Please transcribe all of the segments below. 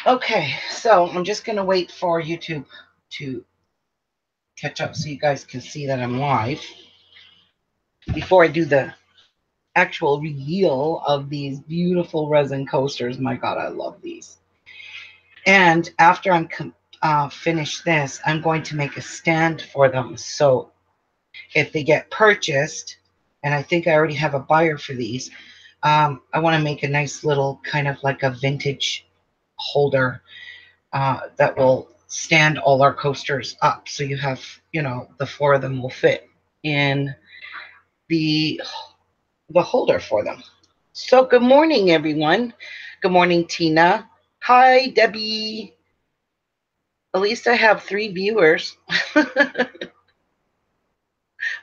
Okay, so I'm just going to wait for YouTube to catch up so you guys can see that I'm live before I do the actual reveal of these beautiful resin coasters. My God, I love these. And after I'm finish this, I'm going to make a stand for them. So if they get purchased, and I think I already have a buyer for these, I want to make a nice little kind of like a vintage holder that will stand all our coasters up. So you have, the four of them will fit in the holder for them. So good morning, everyone. Good morning, Tina. Hi, Debbie. At least I have 3 viewers.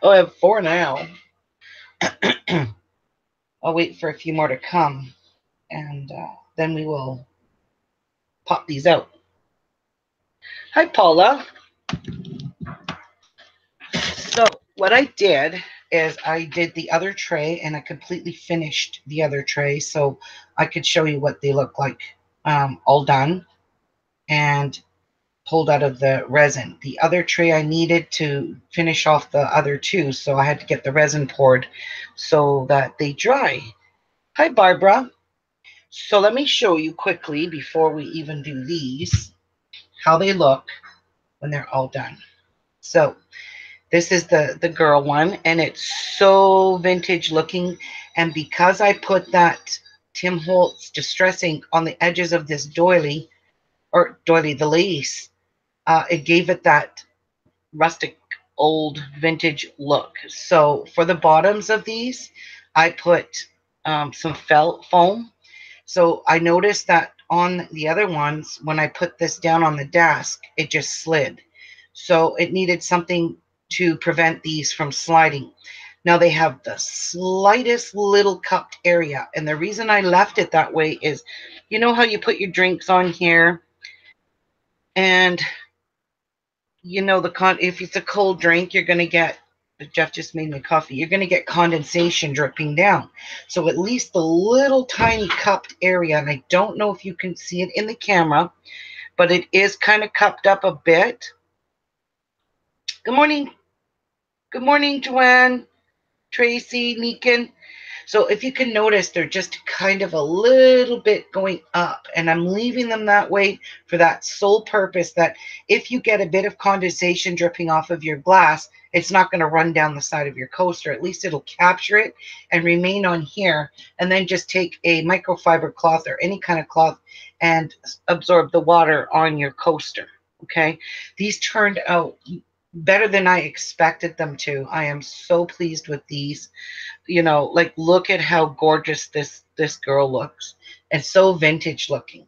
Oh, I have 4 now. I'll wait for a few more to come, and then we will pop these out. Hi, Paula. So what I did is I did the other tray, and I completely finished the other tray so I could show you what they look like all done and pulled out of the resin. The other tray I needed to finish off the other two, so I had to get the resin poured so that they dry. Hi, Barbara. So let me show you quickly before we even do these how they look when they're all done. So this is the girl one, and it's so vintage looking. And because I put that Tim Holtz Distress ink on the edges of this doily, the lace, it gave it that rustic, old, vintage look. So for the bottoms of these, I put some felt foam. So I noticed that on the other ones, when I put this down on the desk, it just slid. So it needed something to prevent these from sliding. Now they have the slightest little cupped area. And the reason I left it that way is, you know how you put your drinks on here, and if it's a cold drink, you're going to get, Jeff just made me coffee, you're going to get condensation dripping down. So at least the little tiny cupped area, and I don't know if you can see it in the camera, but it is kind of cupped up a bit. Good morning. Good morning, Joanne, Tracy, Meekin. So if you can notice, they're just kind of a little bit going up, and I'm leaving them that way for that sole purpose that if you get a bit of condensation dripping off of your glass, it's not going to run down the side of your coaster. At least it'll capture it and remain on here, and then just take a microfiber cloth or any kind of cloth and absorb the water on your coaster. Okay, these turned out better than I expected them to. I am so pleased with these. Like, look at how gorgeous this girl looks, and so vintage looking.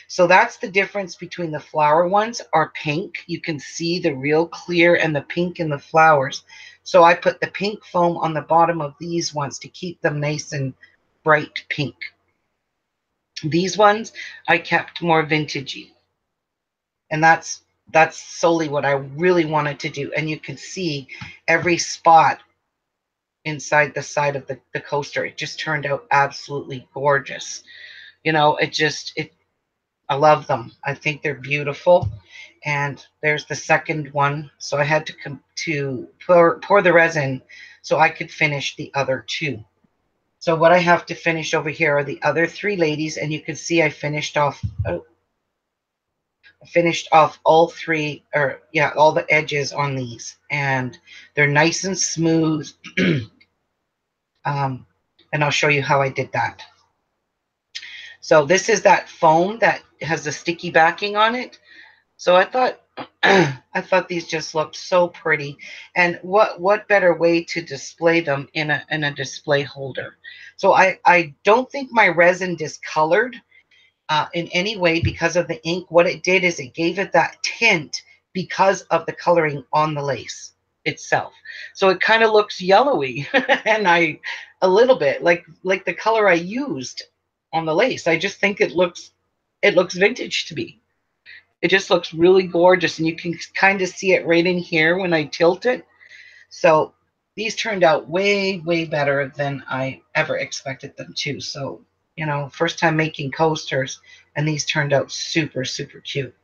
So that's the difference between the flower ones are pink. You can see the real clear and the pink in the flowers. So I put the pink foam on the bottom of these ones to keep them nice and bright pink. These ones I kept more vintagey, and that's solely what I really wanted to do. And you can see every spot inside the side of the coaster. It just turned out absolutely gorgeous. I love them. I think they're beautiful. And there's the second one. So I had to pour the resin so I could finish the other two. So what I have to finish over here are the other 3 ladies, and you can see I finished off all three, or yeah, all the edges on these, and they're nice and smooth. um, and I'll show you how I did that. So this is that foam that has the sticky backing on it. So I thought I thought these just looked so pretty. And what better way to display them in a display holder? So I don't think my resin discolored in any way because of the ink. What it did is it gave it that tint because of the coloring on the lace itself. So it kind of looks yellowy, and a little bit like the color I used on the lace. I just think it looks vintage to me. It just looks really gorgeous, and you can kind of see it right in here when I tilt it. So these turned out way, way better than I ever expected them to. So, first time making coasters, And these turned out super, super cute.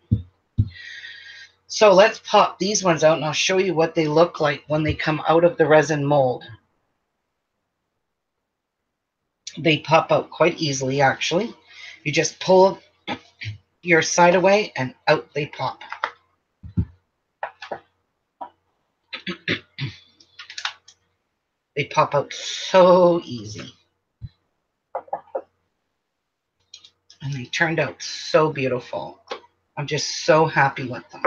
So let's pop these ones out and I'll show you what they look like when they come out of the resin mold. They pop out quite easily, actually. You just pull your side away and out they pop. They pop out so easy. And they turned out so beautiful. I'm just so happy with them.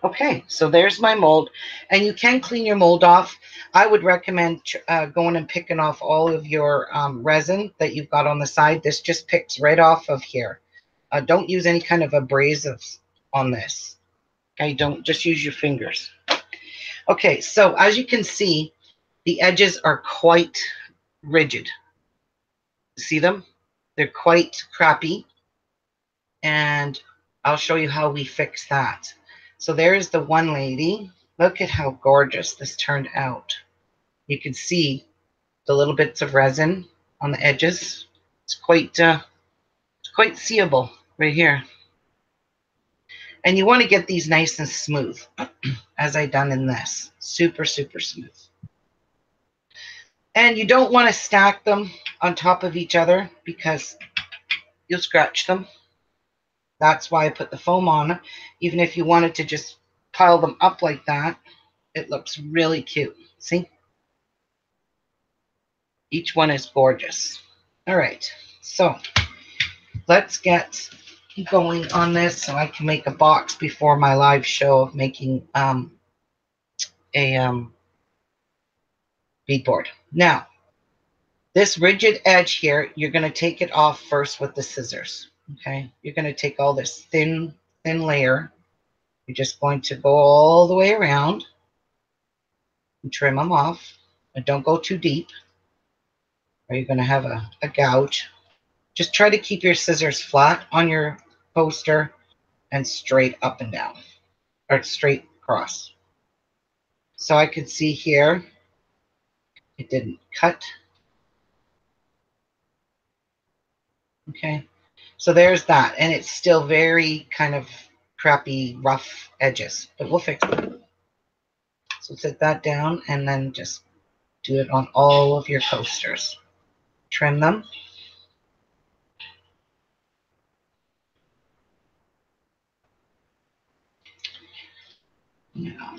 Okay, so there's my mold. And you can clean your mold off. I would recommend going and picking off all of your resin that you've got on the side. This just picks right off of here. Don't use any kind of abrasives on this. Okay, don't just use your fingers. Okay, so as you can see, the edges are quite rigid. See them? They're quite crappy. And I'll show you how we fix that. So there's the one lady. Look at how gorgeous this turned out. You can see the little bits of resin on the edges. It's quite seeable right here. And you want to get these nice and smooth, as I done in this. Super, super smooth. And you don't want to stack them on top of each other because you'll scratch them. That's why I put the foam on. Even if you wanted to just pile them up like that, it looks really cute. See? Each one is gorgeous. All right, so let's get going on this so I can make a box before my live show of making a beadboard. Now, this rigid edge here, you're going to take it off first with the scissors. Okay, you're going to take all this thin layer. You're just going to go all the way around and trim them off. And don't go too deep, or you're going to have a gouge. Just try to keep your scissors flat on your poster and straight up and down, or straight across. So I could see here, it didn't cut. Okay, so there's that, and it's still very kind of crappy, rough edges, but we'll fix it. So set that down and then just do it on all of your coasters. Trim them. Yeah.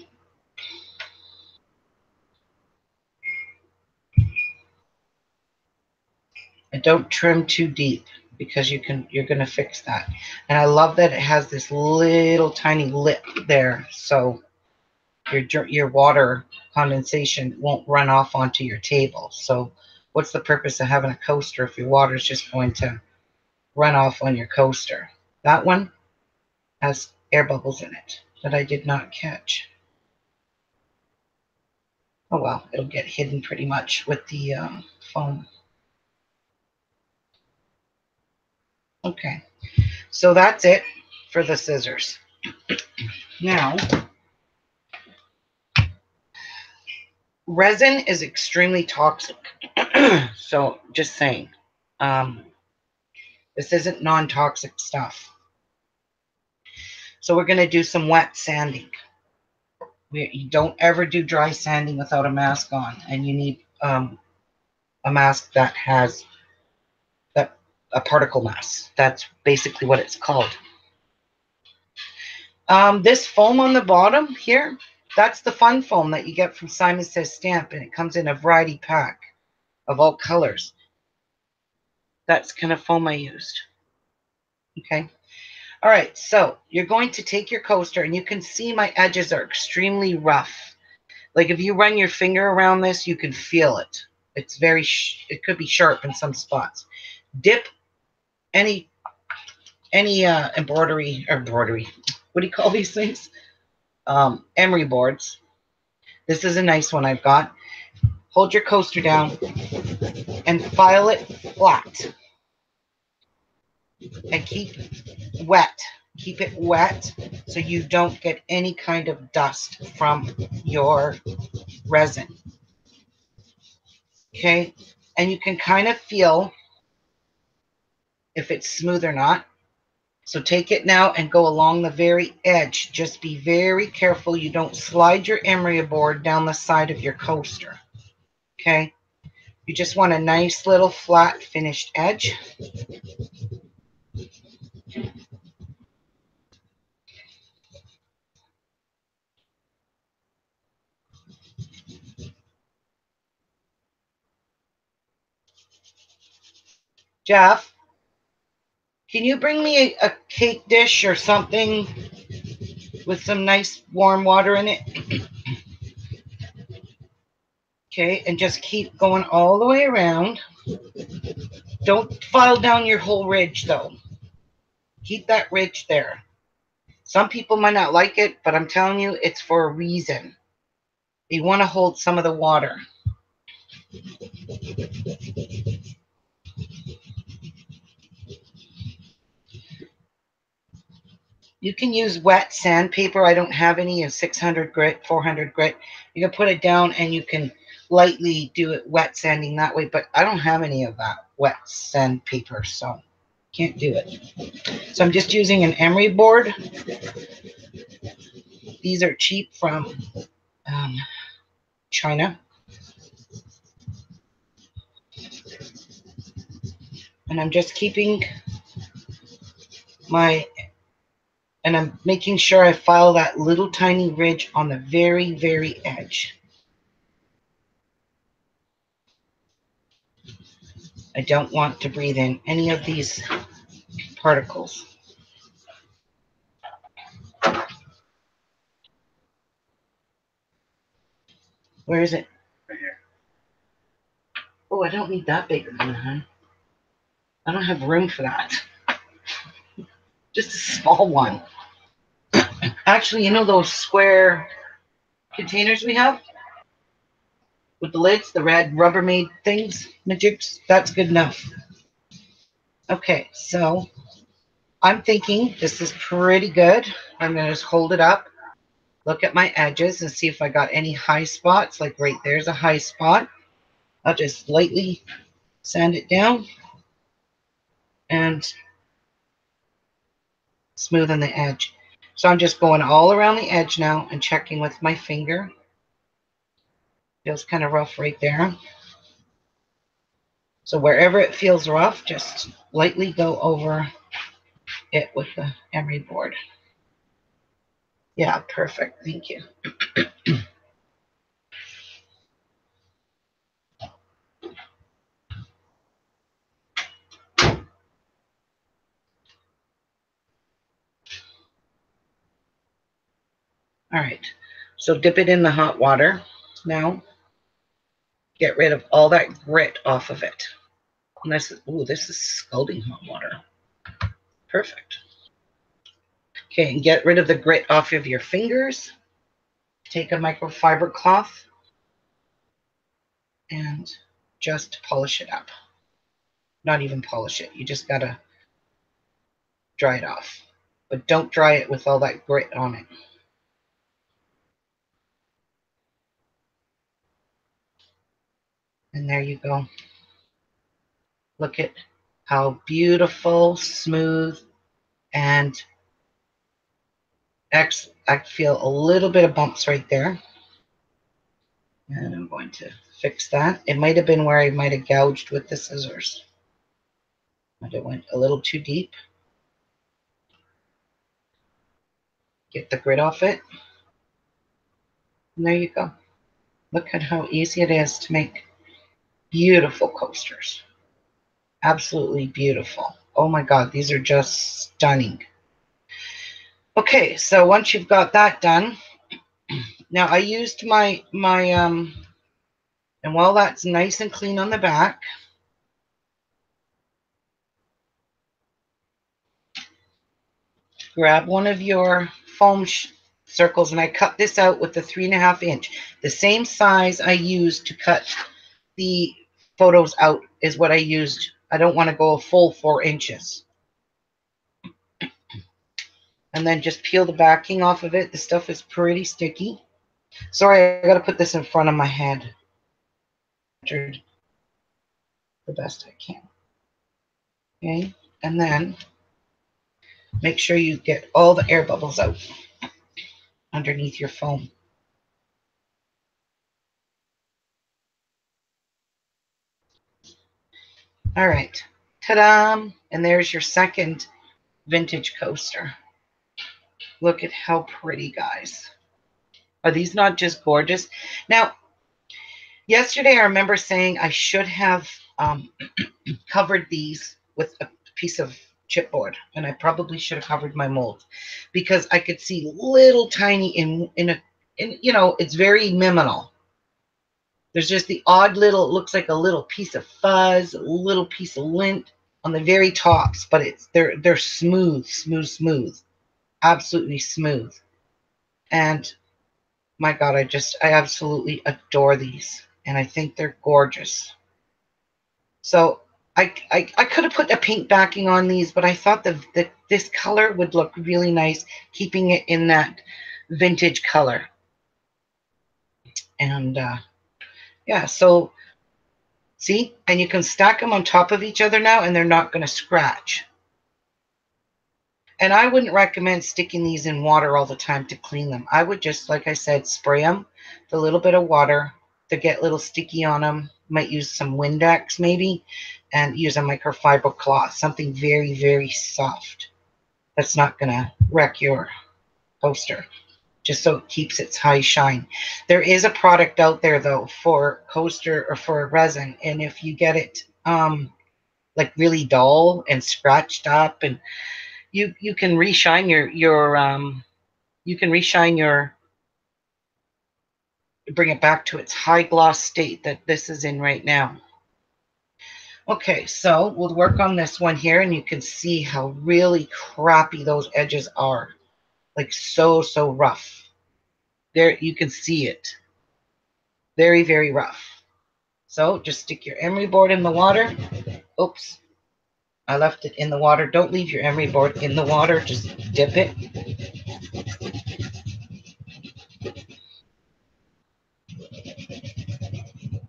And don't trim too deep because you're going to fix that. And I love that it has this little tiny lip there, so your water condensation won't run off onto your table. So what's the purpose of having a coaster if your water is just going to run off on your coaster? That one has air bubbles in it that I did not catch. Oh well, it'll get hidden pretty much with the foam. Okay, so that's it for the scissors. Now, resin is extremely toxic. So just saying, this isn't non-toxic stuff. So we're going to do some wet sanding. You don't ever do dry sanding without a mask on, and you need a mask that has a particle mask. That's basically what it's called. This foam on the bottom here, that's the fun foam that you get from Simon Says Stamp, and it comes in a variety pack of all colors. That's kind of foam I used. Okay. All right, so you're going to take your coaster, and you can see my edges are extremely rough. Like if you run your finger around this, you can feel it. It's very, it could be sharp in some spots. Dip any embroidery, what do you call these things? Emery boards. This is a nice one I've got. Hold your coaster down and file it flat. And keep wet. Keep it wet so you don't get any kind of dust from your resin. Okay? And you can kind of feel if it's smooth or not. So take it now and go along the very edge. Just be very careful you don't slide your emery board down the side of your coaster. Okay? You just want a nice little flat finished edge. Jeff, can you bring me a cake dish or something with some nice warm water in it? Okay, and just keep going all the way around. Don't file down your whole ridge though. Keep that ridge there. Some people might not like it, but I'm telling you, it's for a reason. You want to hold some of the water. You can use wet sandpaper. I don't have any of 600 grit, 400 grit. You can put it down and you can lightly do it wet sanding that way, but I don't have any of that wet sandpaper, so can't do it. So I'm just using an emery board. These are cheap from China. And I'm just keeping and I'm making sure I file that little tiny ridge on the very, very edge. I don't want to breathe in any of these particles. Where is it? Right here. Oh, I don't need that big one, huh? I don't have room for that. Just a small one. Actually, you know those square containers we have? With the lids, the red Rubbermaid things, majigs? That's good enough. Okay, so I'm thinking this is pretty good. I'm going to just hold it up, look at my edges, and see if I got any high spots. Like right there's a high spot. I'll just lightly sand it down and smoothen the edge. So I'm just going all around the edge now and checking with my finger. Feels kind of rough right there. So wherever it feels rough, just lightly go over it with the emery board. Yeah, perfect. Thank you. All right. So dip it in the hot water. Now get rid of all that grit off of it. And this is scalding hot water. Perfect. Okay, and get rid of the grit off of your fingers. Take a microfiber cloth and just polish it up. Not even polish it. You just gotta dry it off. But don't dry it with all that grit on it. And there you go. Look at how beautiful, smooth, and I feel a little bit of bumps right there. And I'm going to fix that. It might have been where I might have gouged with the scissors. Might have went a little too deep. Get the grit off it. And there you go. Look at how easy it is to make beautiful coasters. Absolutely beautiful. Oh my God, these are just stunning. Okay, so once you've got that done, now I used and while that's nice and clean on the back, grab one of your foam circles, and I cut this out with the 3.5 inch. The same size I used to cut the photos out is what I used. I don't want to go a full 4 inches. And then just peel the backing off of it. The stuff is pretty sticky. Sorry, I got to put this in front of my head. The best I can. Okay, and then Make sure you get all the air bubbles out underneath your foam. All right. Ta-da! And there's your second vintage coaster. Look at how pretty, guys. Are these not just gorgeous? Now, yesterday I remember saying I should have covered these with a piece of chipboard, and I probably should have covered my mold because I could see little tiny it's very minimal. There's just the odd little, it looks like a little piece of fuzz, a little piece of lint on the very tops, but they're smooth, smooth, smooth, absolutely smooth. And my God, I absolutely adore these, and I think they're gorgeous. So I could have put a pink backing on these, but I thought that this color would look really nice, keeping it in that vintage color. And yeah, so see, and you can stack them on top of each other now, and they're not going to scratch. And I wouldn't recommend sticking these in water all the time to clean them. I would just, like I said, spray them with a little bit of water to get a little sticky on them. Might use some Windex maybe, and use a microfiber cloth, something very, very soft that's not going to wreck your coaster, just so it keeps its high shine. There is a product out there, though, for coaster or for resin, and if you get it like really dull and scratched up, and you can reshine your bring it back to its high gloss state that this is in right now. Okay, so we'll work on this one here, and you can see how really crappy those edges are, like so rough. There, you can see it, very, very rough. So just stick your emery board in the water. Oops, I left it in the water. Don't leave your emery board in the water, just dip it.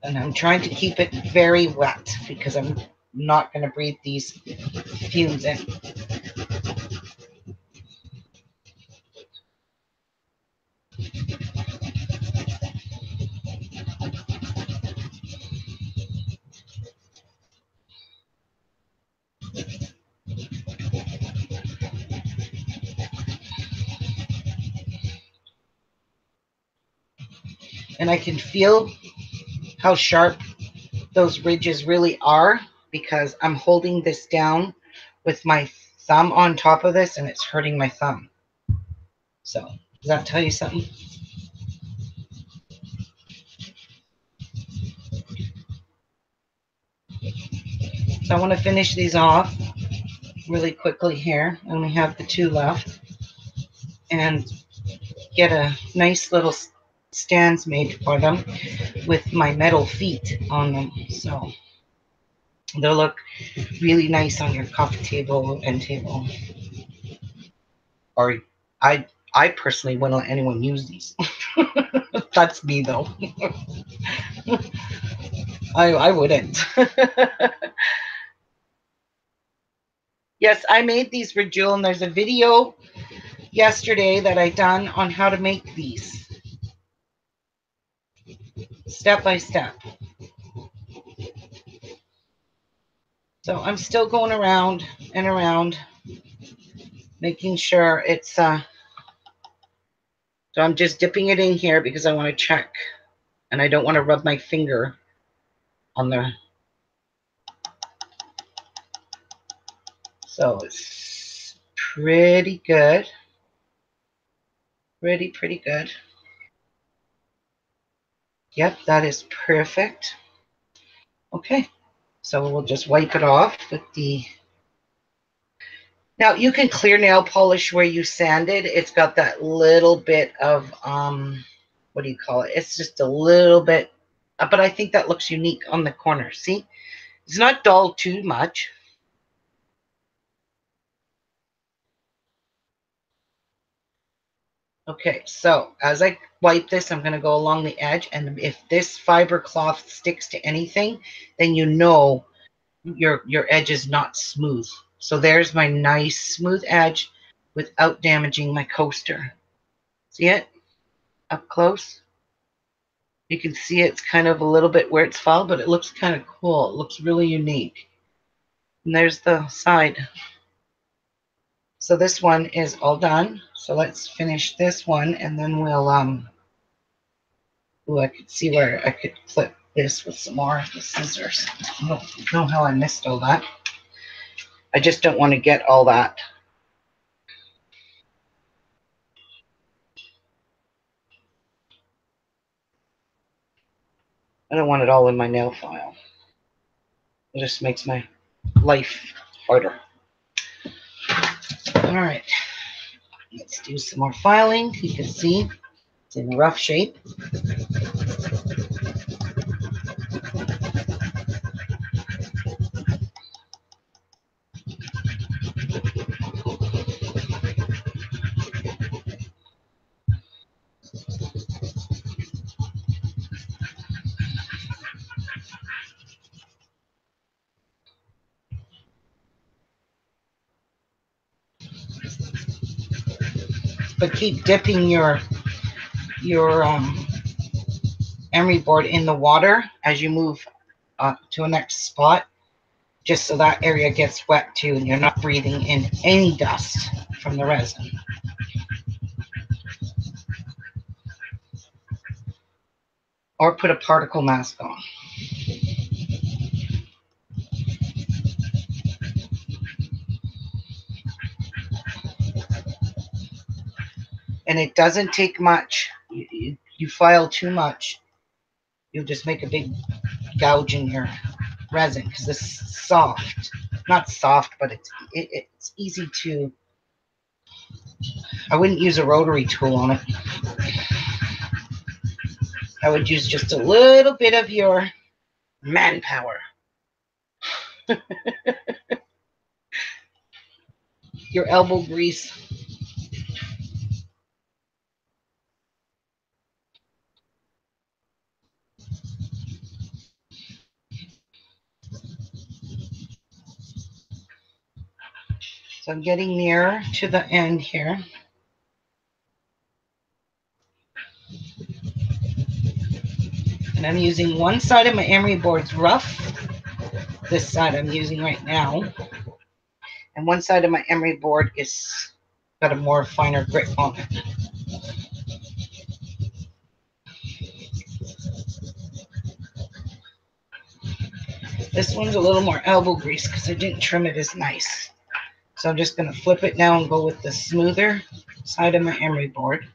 And I'm trying to keep it very wet because I'm not going to breathe these fumes in. And I can feel how sharp those ridges really are because I'm holding this down with my thumb on top of this, and it's hurting my thumb. So does that tell you something? So I want to finish these off really quickly here, and we have the two left, and get a nice little stands made for them with my metal feet on them, so they'll look really nice on your coffee table and table. Or I personally wouldn't let anyone use these. That's me though. I wouldn't. Yes, I made these for Jewel, and there's a video yesterday that I done on how to make these step by step. So I'm still going around and around, making sure it's so I'm just dipping it in here because I want to check, and I don't want to rub my finger on the, so it's pretty good. Pretty good. Yep, that is perfect. Okay, so we'll just wipe it off with the, now you can clear nail polish where you sanded. It's got that little bit of what do you call it? It's just a little bit, but I think that looks unique on the corner. See, it's not dull too much. Okay, so as I wipe this, I'm going to go along the edge, and if this fiber cloth sticks to anything, then you know your edge is not smooth. So there's my nice smooth edge without damaging my coaster. See it up close? You can see it's kind of a little bit where it's fouled, but it looks kind of cool. It looks really unique. And there's the side. So this one is all done. So let's finish this one, and then we'll ooh, I could see where I could clip this with some more of the scissors. I don't know how I missed all that. I just don't want to get all that. I don't want it all in my nail file. It just makes my life harder. All right, let's do some more filing. You can see it's in rough shape. But keep dipping your emery board in the water as you move to a next spot, just so that area gets wet too, and you're not breathing in any dust from the resin. Or put a particle mask on. And it doesn't take much. You file too much, you'll just make a big gouge in your resin, because this is soft. Not soft, but it's easy to. I wouldn't use a rotary tool on it. I would use just a little bit of your manpower. Your elbow grease. So I'm getting near to the end here. And I'm using one side of my emery board's rough. This side I'm using right now. And one side of my emery board is got a more finer grit on it. This one's a little more elbow grease because I didn't trim it as nice. So I'm just going to flip it now and go with the smoother side of my emery board.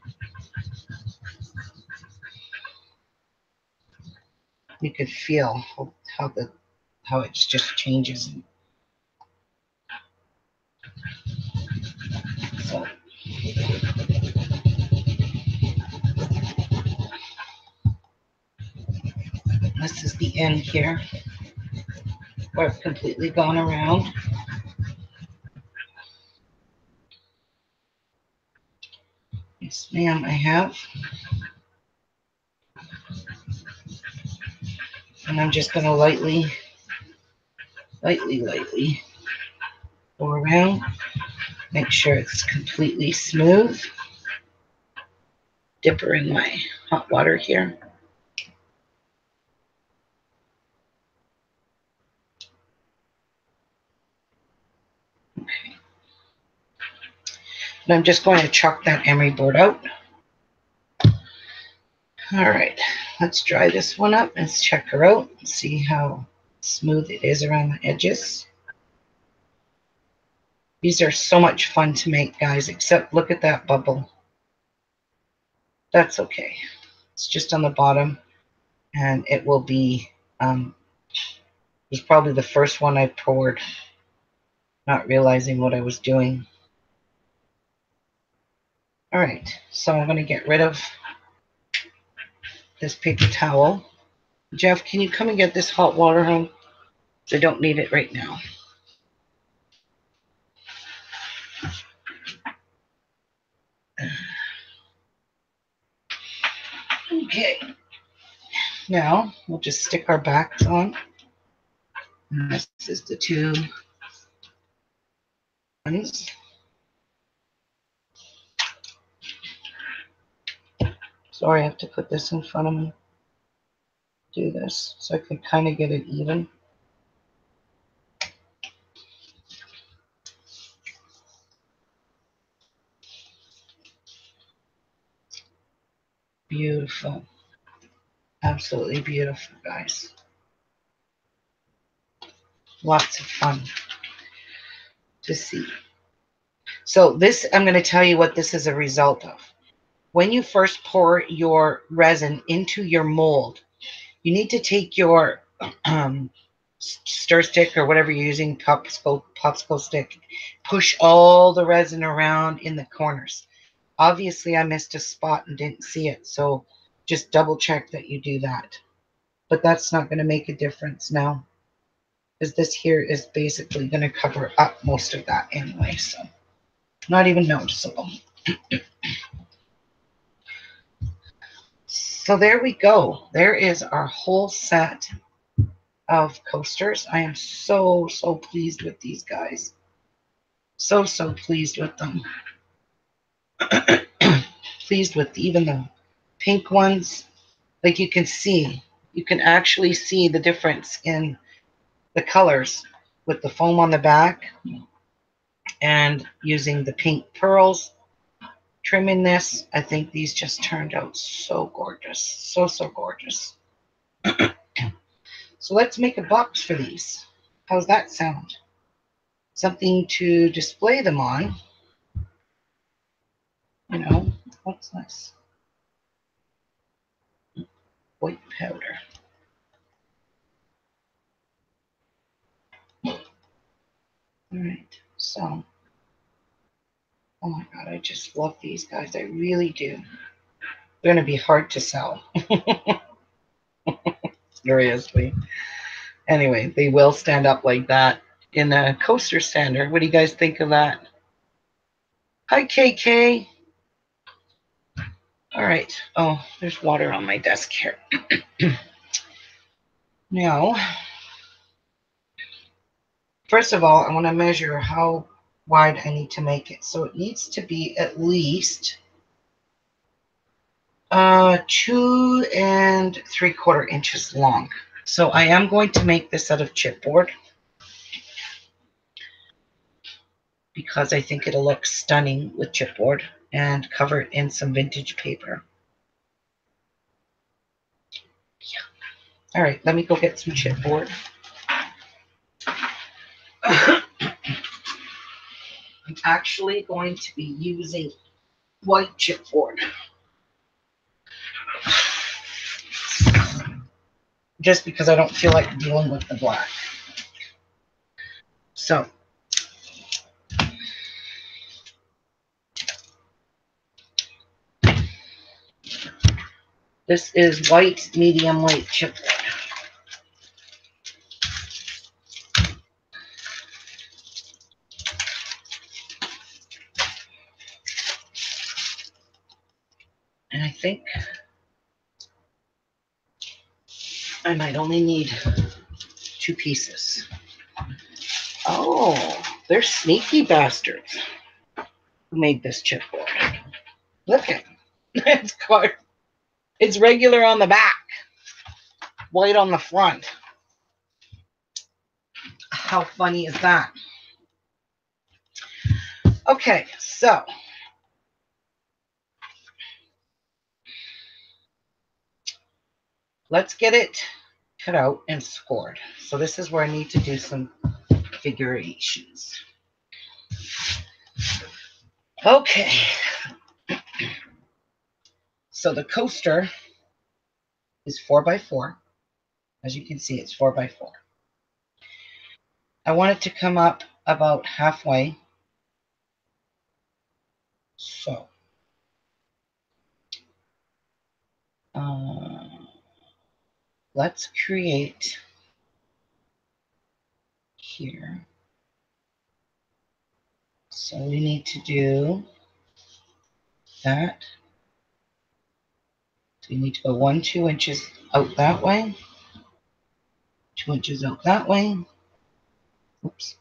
You could feel how it just changes. So this is the end here, where I've completely gone around. Yes, ma'am, I have. And I'm just going to lightly go around, make sure it's completely smooth. Dip her in my hot water here. Okay. And I'm just going to chuck that emery board out. All right, let's dry this one up. Let's check her out and see how smooth it is around the edges. These are so much fun to make, guys, except look at that bubble. That's okay. It's just on the bottom, and it will be, it was probably the first one I poured, not realizing what I was doing. All right, so I'm going to get rid of this paper towel. Jeff, can you come and get this hot water home? I don't need it right now. Okay. Now we'll just stick our backs on. And this is the tube. Sorry, I have to put this in front of me. Do this so I can kind of get it even. Beautiful. Absolutely beautiful, guys. Lots of fun to see. So this, I'm going to tell you what this is a result of. When you first pour your resin into your mold, you need to take your stir stick or whatever you're using, popsicle stick, push all the resin around in the corners. Obviously, I missed a spot and didn't see it, so just double check that you do that. But that's not going to make a difference now, because this here is basically going to cover up most of that anyway, so not even noticeable. So there we go. There is our whole set of coasters. I am so pleased with these guys. So pleased with them. Pleased with even the pink ones. Like you can actually see the difference in the colors with the foam on the back and using the pink pearls. Trimming this, I think these just turned out so gorgeous. So gorgeous. So let's make a box for these. How's that sound? Something to display them on. You know, what's this? White powder. All right, so, oh my God, I just love these guys. I really do. They're going to be hard to sell. Seriously. Anyway, they will stand up like that in a coaster stander. What do you guys think of that? Hi, KK. All right. Oh, there's water on my desk here. Now, first of all, I want to measure how wide I need to make it. So it needs to be at least 2 3/4 inches long. So I am going to make this out of chipboard because I think it'll look stunning with chipboard, and cover it in some vintage paper. Yeah. All right, let me go get some chipboard. I'm actually going to be using white chipboard, just because I don't feel like dealing with the black. So this is white, medium weight chipboard. And I think I might only need 2 pieces. Oh, they're sneaky bastards who made this chipboard. Look at it. It's regular on the back, white on the front. How funny is that? Okay, so let's get it cut out and scored. So this is where I need to do some figurations. Okay. So the coaster is 4x4. As you can see, it's 4x4. I want it to come up about halfway. So let's create here. So we need to do that. So you need to go 2 inches out that way, 2 inches out that way. Oops.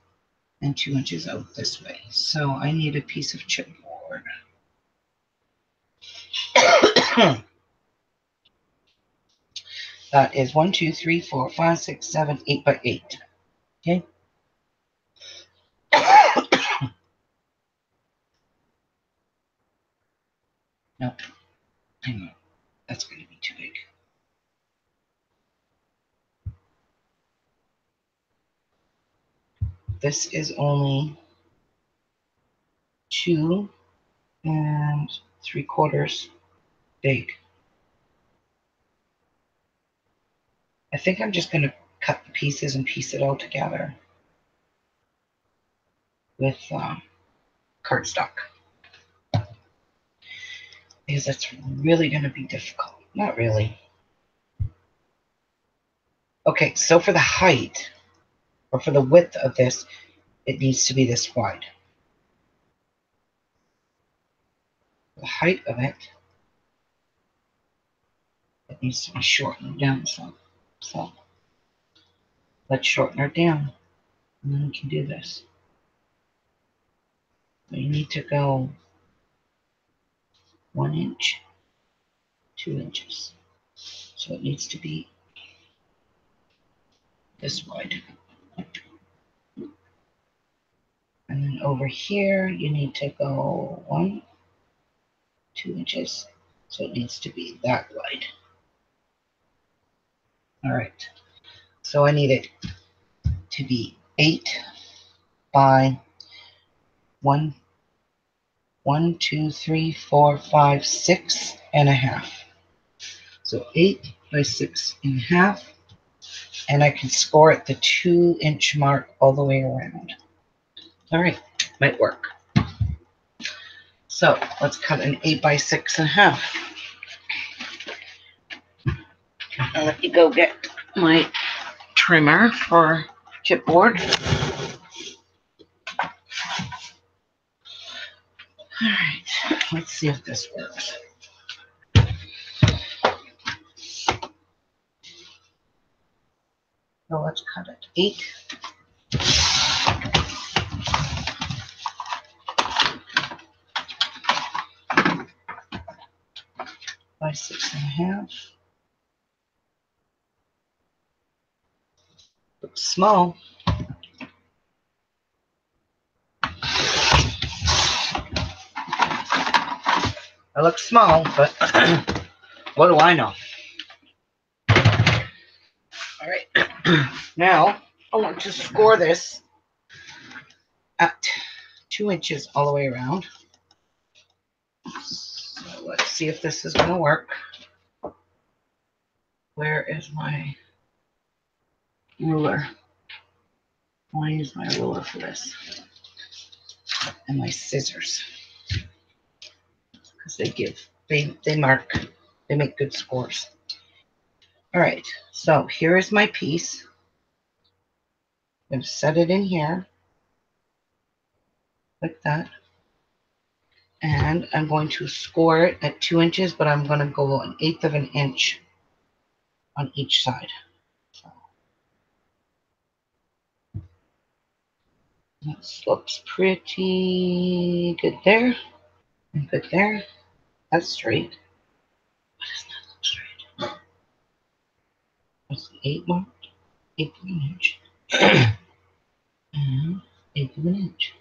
and 2 inches out this way. So I need a piece of chipboard. That is 1, 2, 3, 4, 5, 6, 7, 8 by 8. Okay. Nope. Hang on. That's going to be too big. This is only 2 3/4 big. I think I'm just going to cut the pieces and piece it all together with cardstock, because that's really going to be difficult. Not really. Okay, so for the height, or for the width of this, it needs to be this wide. The height of it, it needs to be shortened down some. So let's shorten her down, and then we can do this. So you need to go 1 inch, 2 inches. So it needs to be this wide. And then over here, you need to go 1, 2 inches. So it needs to be that wide. All right. So I need it to be 8 by 1, 2, 3, 4, 5, 6 and a half. So 8 by 6 and a half. And I can score at the 2 inch mark all the way around. All right, might work. So let's cut an 8 by 6 and a half. I'll let you go get my trimmer for chipboard. All right, let's see if this works. So let's cut it 8 by 6 and a half. Looks small. It looks small, but what do I know? All right, now I want to score this at 2 inches all the way around. So let's see if this is going to work. Where is my ruler? I want to use my ruler for this. And my scissors. Because they mark, they make good scores. All right, so here is my piece. I'm going to set it in here. Like that. And I'm going to score it at 2 inches, but I'm going to go 1/8 of an inch on each side. So that looks pretty good there, and good there. That's straight. Why doesn't that look straight? That's the 8 mark, 1/8 of an inch, and 1/8 of an inch.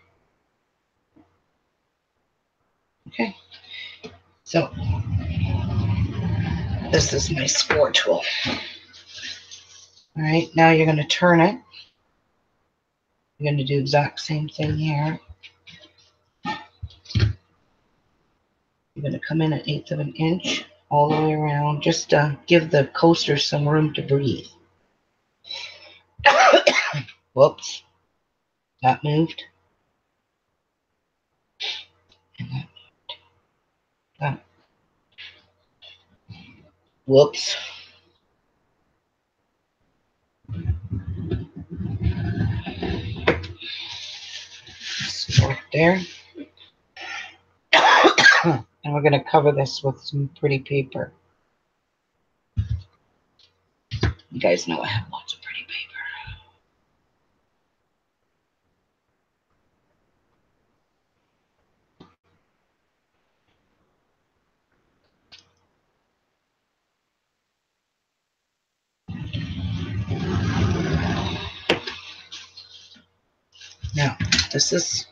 Okay, so this is my score tool. All right, now you're going to turn it. You're going to do the exact same thing here. You're going to come in 1/8 of an inch all the way around, just to give the coaster some room to breathe. Whoops, that moved. And that moved. That. Whoops. Right there. And we're going to cover this with some pretty paper. You guys know I have lots of pretty paper. this is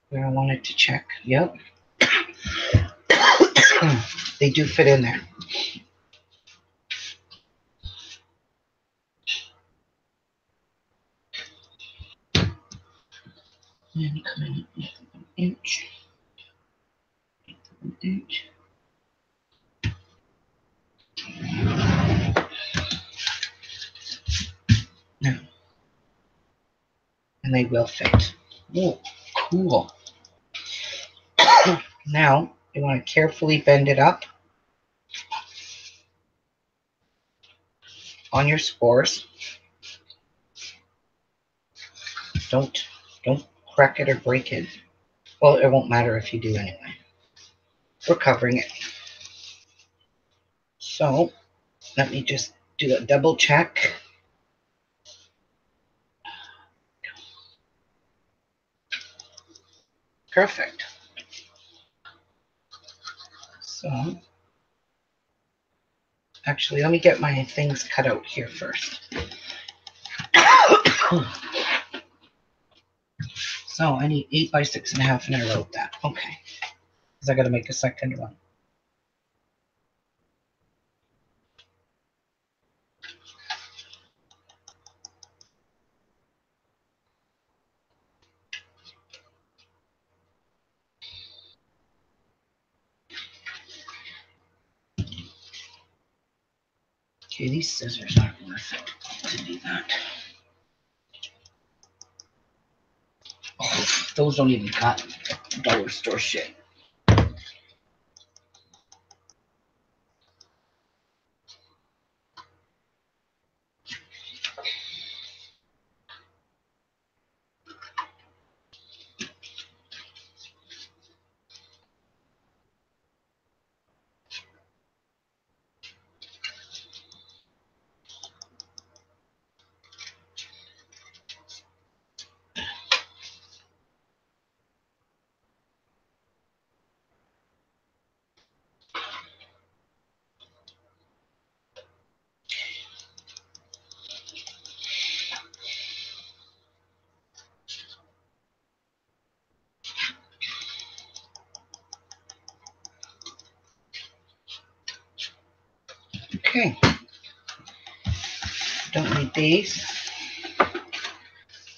where I wanted to check. Yep. They do fit in there. And come in an inch. An inch. Now, and they will fit. Oh, cool. Now, you want to carefully bend it up on your scores. Don't crack it or break it. Well, it won't matter if you do anyway. We're covering it. So, let me just do a double check. Perfect. So, actually, let me get my things cut out here first. So I need 8 by 6.5, and I wrote that. Okay, because I got to make a second one. Okay, these scissors aren't worth it to do that. Oh, those don't even cut. Dollar store shit. Okay, don't need these.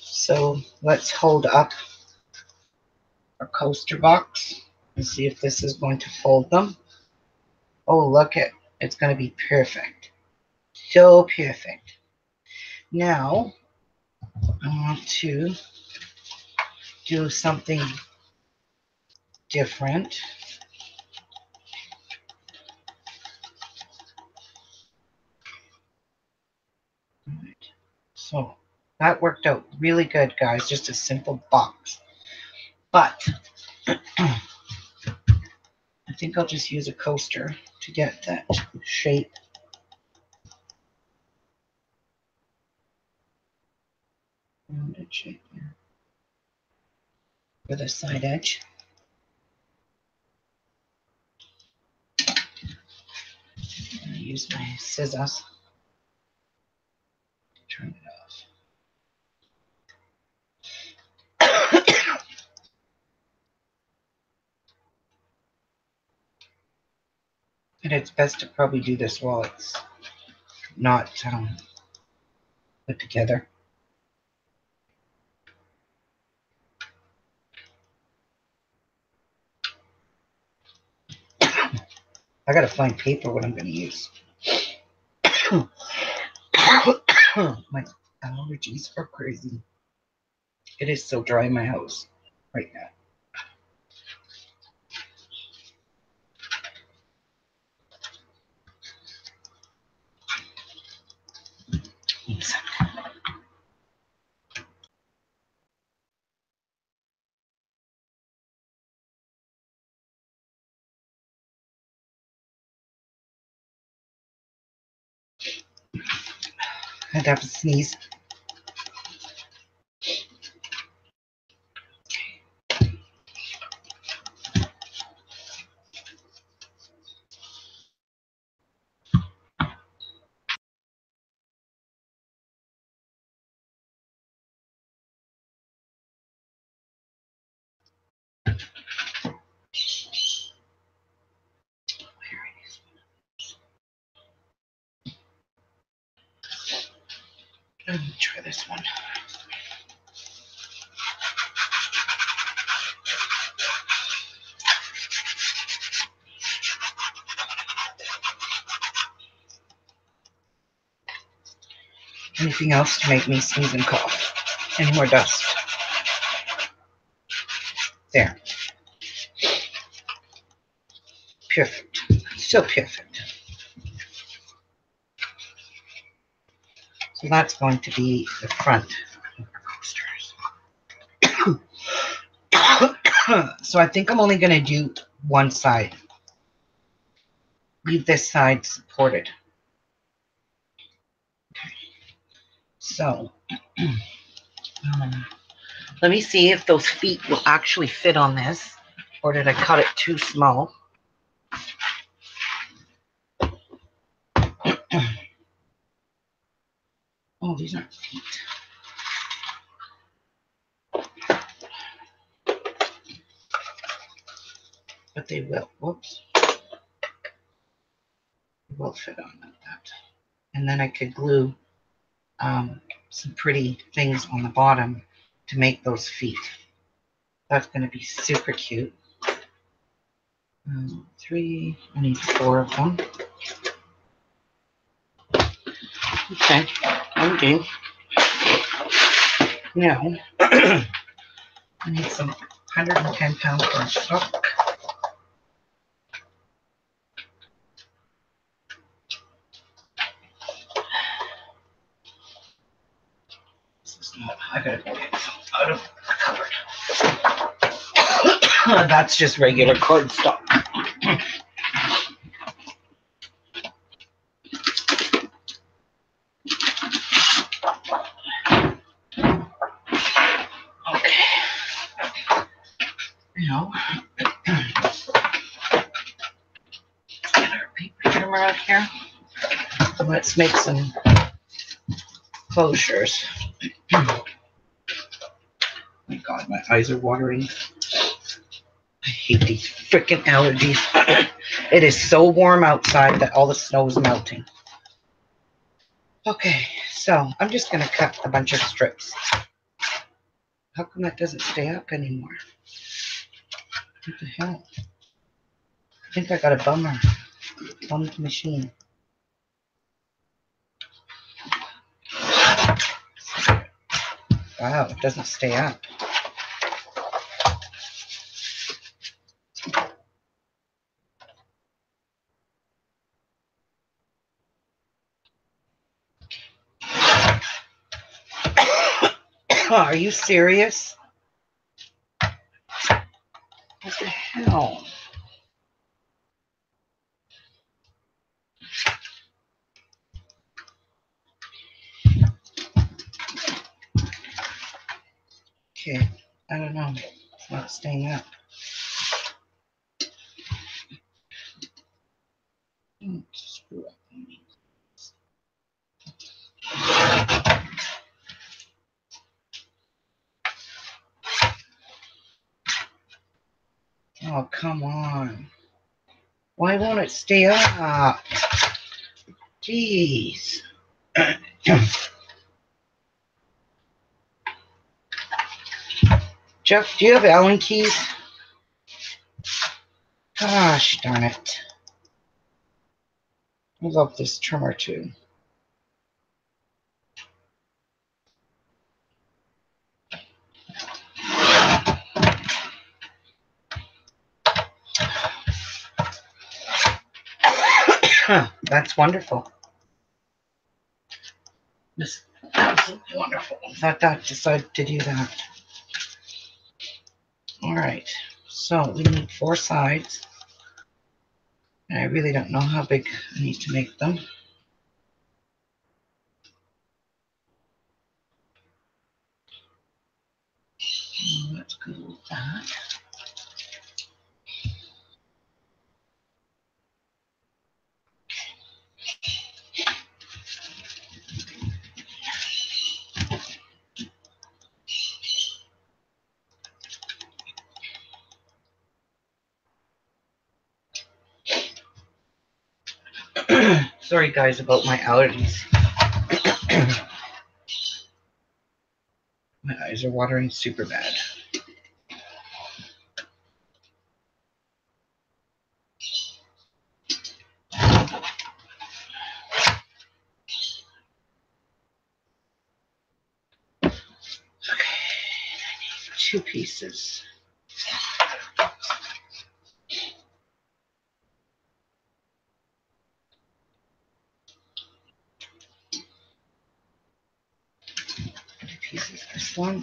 So let's hold up our coaster box and see if this is going to fold them. Oh, look it. It's going to be perfect. So perfect. Now, I want to do something different. So that worked out really good, guys. Just a simple box. But I think I'll just use a coaster to get that shape. Rounded shape here. For the side edge. I use my scissors. Turn it off. And it's best to probably do this while it's not put together. I gotta find paper what I'm gonna use. My allergies are crazy. It is so dry in my house right now. I had to have a sneeze. Let me try this one. Anything else to make me sneeze and cough? Any more dust? There. Perfect. Still perfect. So that's going to be the front of our coasters. So I think I'm only going to do one side. Leave this side supported. Okay. So let me see if those feet will actually fit on this, or did I cut it too small? Oh, these aren't feet. But they will. Whoops. They will fit on like that. And then I could glue some pretty things on the bottom to make those feet. That's going to be super cute. 3, I need 4 of them. Okay, okay. Now, I need some 110-pound cardstock. This is not, I gotta go get some out of the cupboard. That's just regular cardstock. Now, let's get our paper trimmer out here. Let's make some closures. Oh my God, my eyes are watering. I hate these freaking allergies. It is so warm outside that all the snow is melting. Okay, so I'm just going to cut a bunch of strips. How come that doesn't stay up anymore? What the hell? I think I got a bummer on the machine. Wow, it doesn't stay up. Are you serious? What the hell? Okay, I don't know. It's not staying up. Screw up. Oh, come on. Why won't it stay up? Jeez. Jeff, do you have Allen keys? Gosh darn it. I love this trimmer too. That's wonderful. This is absolutely wonderful. That decided to do that. All right. So we need 4 sides. And I really don't know how big I need to make them. Let's go with that. Sorry, guys, about my allergies. My eyes are watering super bad. Okay, I need 2 pieces. Pieces this one.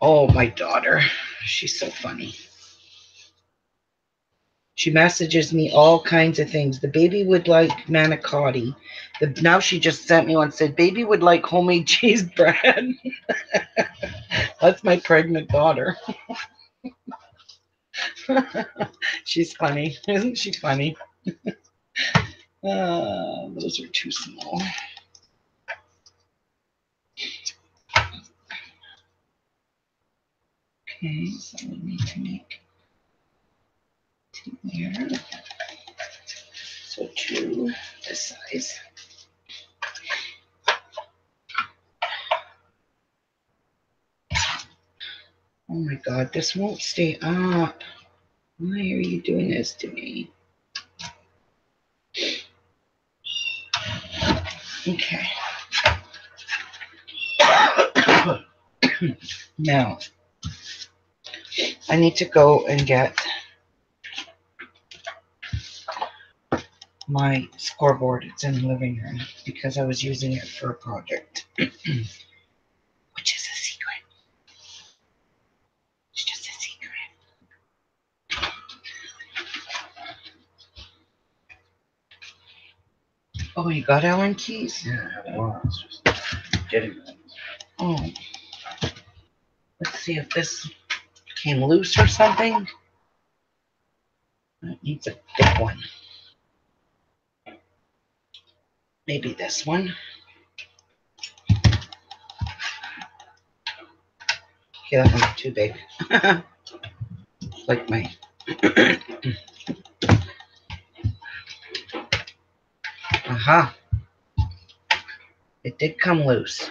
Oh, my daughter. She's so funny. She messages me all kinds of things. The baby would like manicotti. Now she just sent me one, said, baby would like homemade cheese bread. That's my pregnant daughter. She's funny. Isn't she funny? Those are too small. Okay, so we need to make 2 there. So 2 this size. Oh my God, this won't stay up. Why are you doing this to me? Okay. Now, I need to go and get my scoreboard. It's in the living room because I was using it for a project, which is a secret. It's just a secret. Oh, you got Allen keys? Yeah, I have one. It's just getting them. Oh. Let's see if this came loose or something. It needs a thick one. Maybe this one. Okay, that one's too big. Like my... Aha. It did come loose.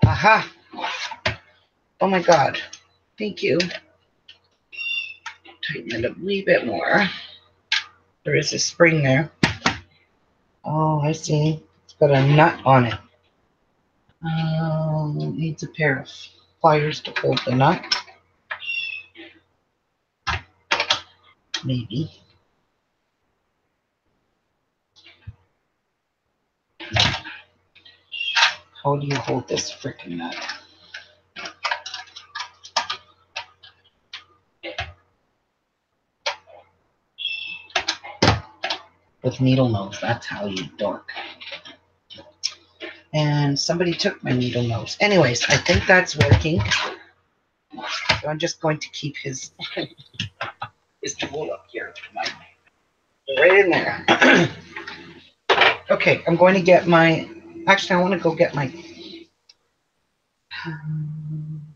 Aha. Oh my God. Thank you. Tighten it a wee bit more. There is a spring there. Oh, I see. It's got a nut on it. It needs a pair of pliers to hold the nut. Maybe. How do you hold this freaking nut? With needle nose, that's how you dork. And somebody took my needle nose. Anyways, I think that's working. So I'm just going to keep his tool up here. Right in there. Okay, I'm going to get my... Actually, I want to go get my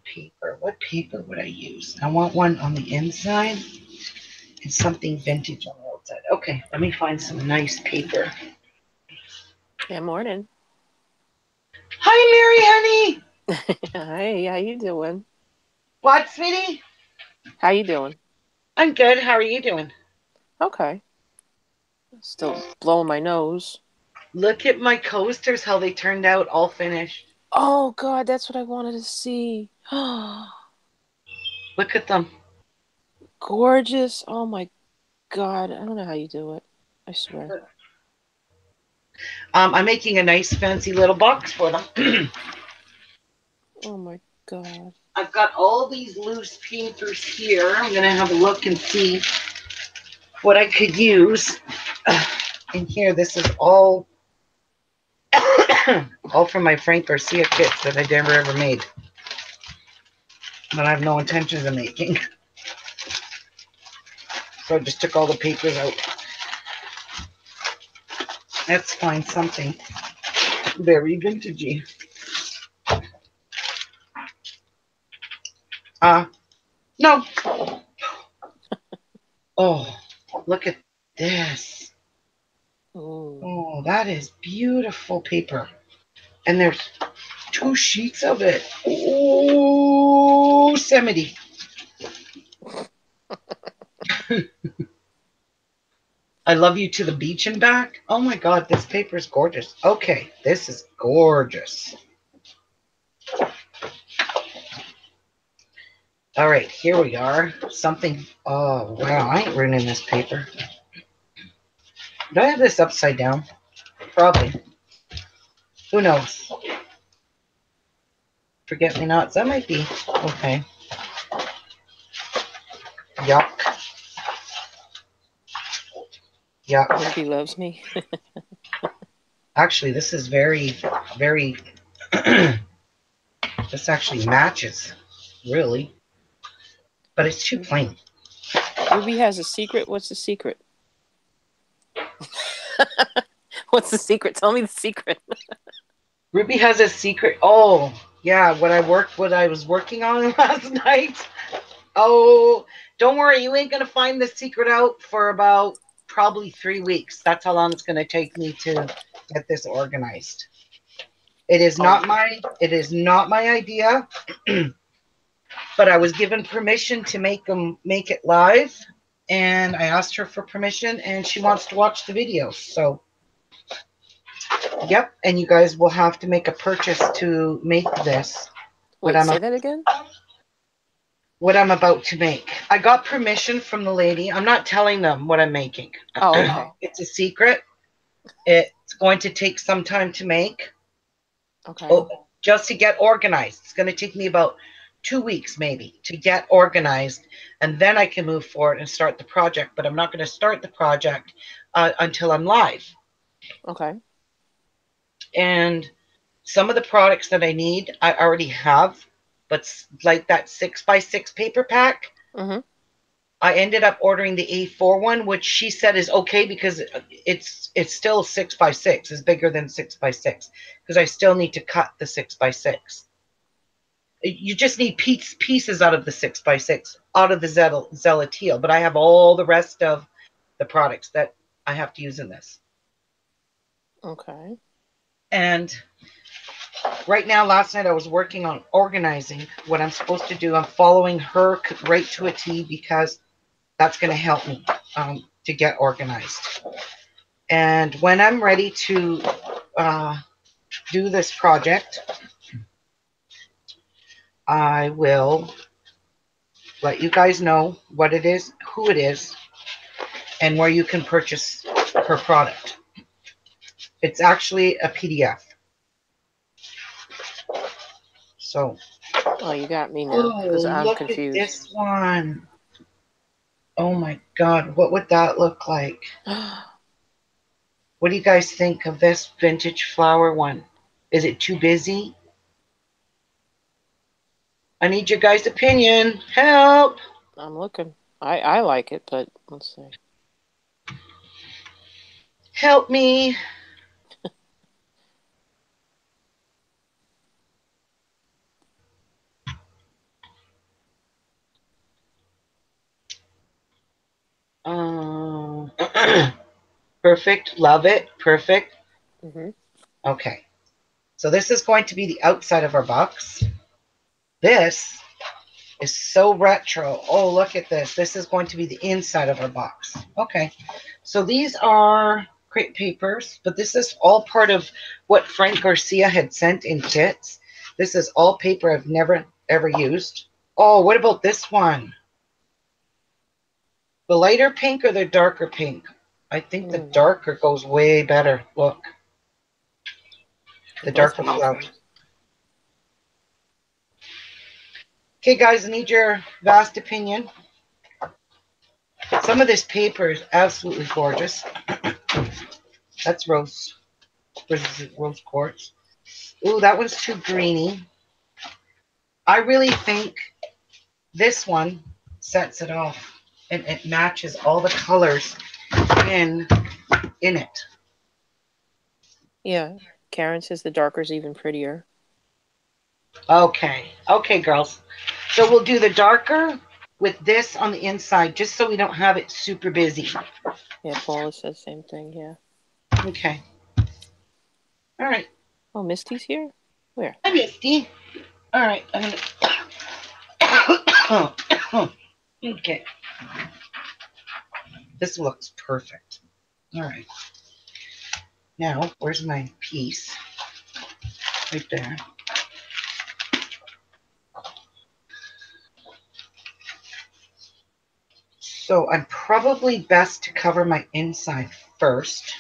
paper. What paper would I use? I want one on the inside and something vintage on the outside. Okay, let me find some nice paper. Good morning. Hi, Mary, honey. Hey, how you doing? What, sweetie? How you doing? I'm good. How are you doing? Okay. Still blowing my nose. Look at my coasters, how they turned out, all finished. Oh, God, that's what I wanted to see. Look at them. Gorgeous. Oh, my God. I don't know how you do it. I swear. I'm making a nice fancy little box for them. Oh, my God. I've got all these loose papers here. I'm going to have a look and see what I could use. In here, this is all all from my Frank Garcia kits that I never ever made. but I have no intentions of making. So I just took all the papers out. Let's find something very vintagey. No. Oh, look at this. Ooh. Oh, that is beautiful paper. And there's 2 sheets of it. Ooh, Yosemite. I love you to the beach and back. Oh my God, this paper is gorgeous. Okay, this is gorgeous. All right, here we are. Something. Oh, wow, I ain't ruining this paper. Do I have this upside down? Probably. Who knows? Forget me nots. That might be. Okay. Yuck. Yuck. Ruby loves me. Actually, this is very, very. This actually matches, really. But it's too plain. Ruby has a secret. What's the secret? What's the secret? Tell me the secret. Ruby has a secret. Oh, yeah. What I was working on last night. Oh, don't worry. You ain't going to find the secret out for about probably 3 weeks. That's how long it's going to take me to get this organized. It is not my idea, but I was given permission to make it live, and I asked her for permission, and she wants to watch the video. So, yep. And you guys will have to make a purchase to make this. Wait, say that again? What I'm about to make. I got permission from the lady. I'm not telling them what I'm making. Oh, okay. It's a secret. It's going to take some time to make. Okay. Oh, just to get organized. It's going to take me about 2 weeks maybe to get organized, and then I can move forward and start the project. But I'm not going to start the project until I'm live. Okay. And some of the products that I need, I already have, but like that 6x6 paper pack, I ended up ordering the A4 one, which she said is okay because it's still 6x6. It's bigger than 6x6 because I still need to cut the 6x6. You just need pieces out of the 6x6, out of the Zelatile, but I have all the rest of the products that I have to use in this. Okay. And right now, last night I was working on organizing what I'm supposed to do. I'm following her right to a T because that's going to help me to get organized. And when I'm ready to do this project, I will let you guys know what it is, who it is, and where you can purchase her product. It's actually a PDF. So. Oh, you got me now because I'm confused. Look at this one. Oh my God, what would that look like? What do you guys think of this vintage flower one? Is it too busy? I need your guys' opinion. Help! I'm looking. I like it, but let's see. Help me. Perfect. Love it. Perfect. Okay. So this is going to be the outside of our box. This is so retro. Oh, look at this. This is going to be the inside of our box. Okay. So these are crepe papers, but this is all part of what Frank Garcia had sent in kits. This is all paper I've never, ever used. Oh, what about this one? The lighter pink or the darker pink? I think the darker goes way better. Look. The darker flowers. Okay, guys, I need your vast opinion. Some of this paper is absolutely gorgeous. That's rose quartz. Ooh, that one's too greeny. I really think this one sets it off, and it matches all the colors in it. Yeah. Karen says the darker is even prettier. Okay. Okay, girls. So we'll do the darker with this on the inside, just so we don't have it super busy. Yeah, Paula says same thing, yeah. Okay. All right. Oh, Misty's here? Where? Hi, Misty. All right. I'm gonna. Okay. This looks perfect. All right. Now, where's my piece? Right there. So I'm probably best to cover my inside first.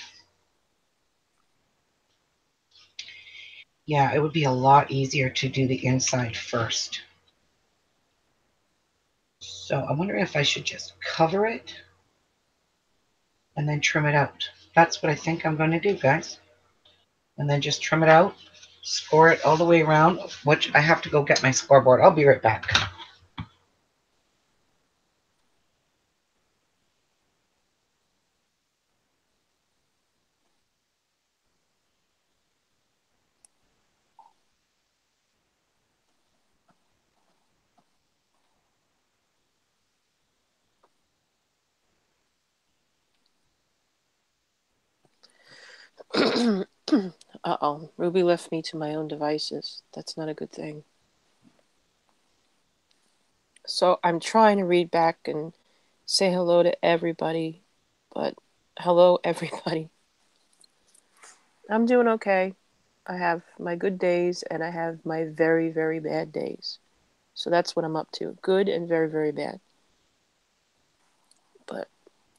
Yeah, it would be a lot easier to do the inside first. So I'm wondering if I should just cover it and then trim it out. That's what I think I'm going to do, guys. And then just trim it out, score it all the way around, which I have to go get my scoreboard. I'll be right back. Uh-oh. Ruby left me to my own devices. That's not a good thing. So I'm trying to read back and say hello to everybody. But hello, everybody. I'm doing okay. I have my good days and I have my very, very bad days. So that's what I'm up to. Good and very, very bad. But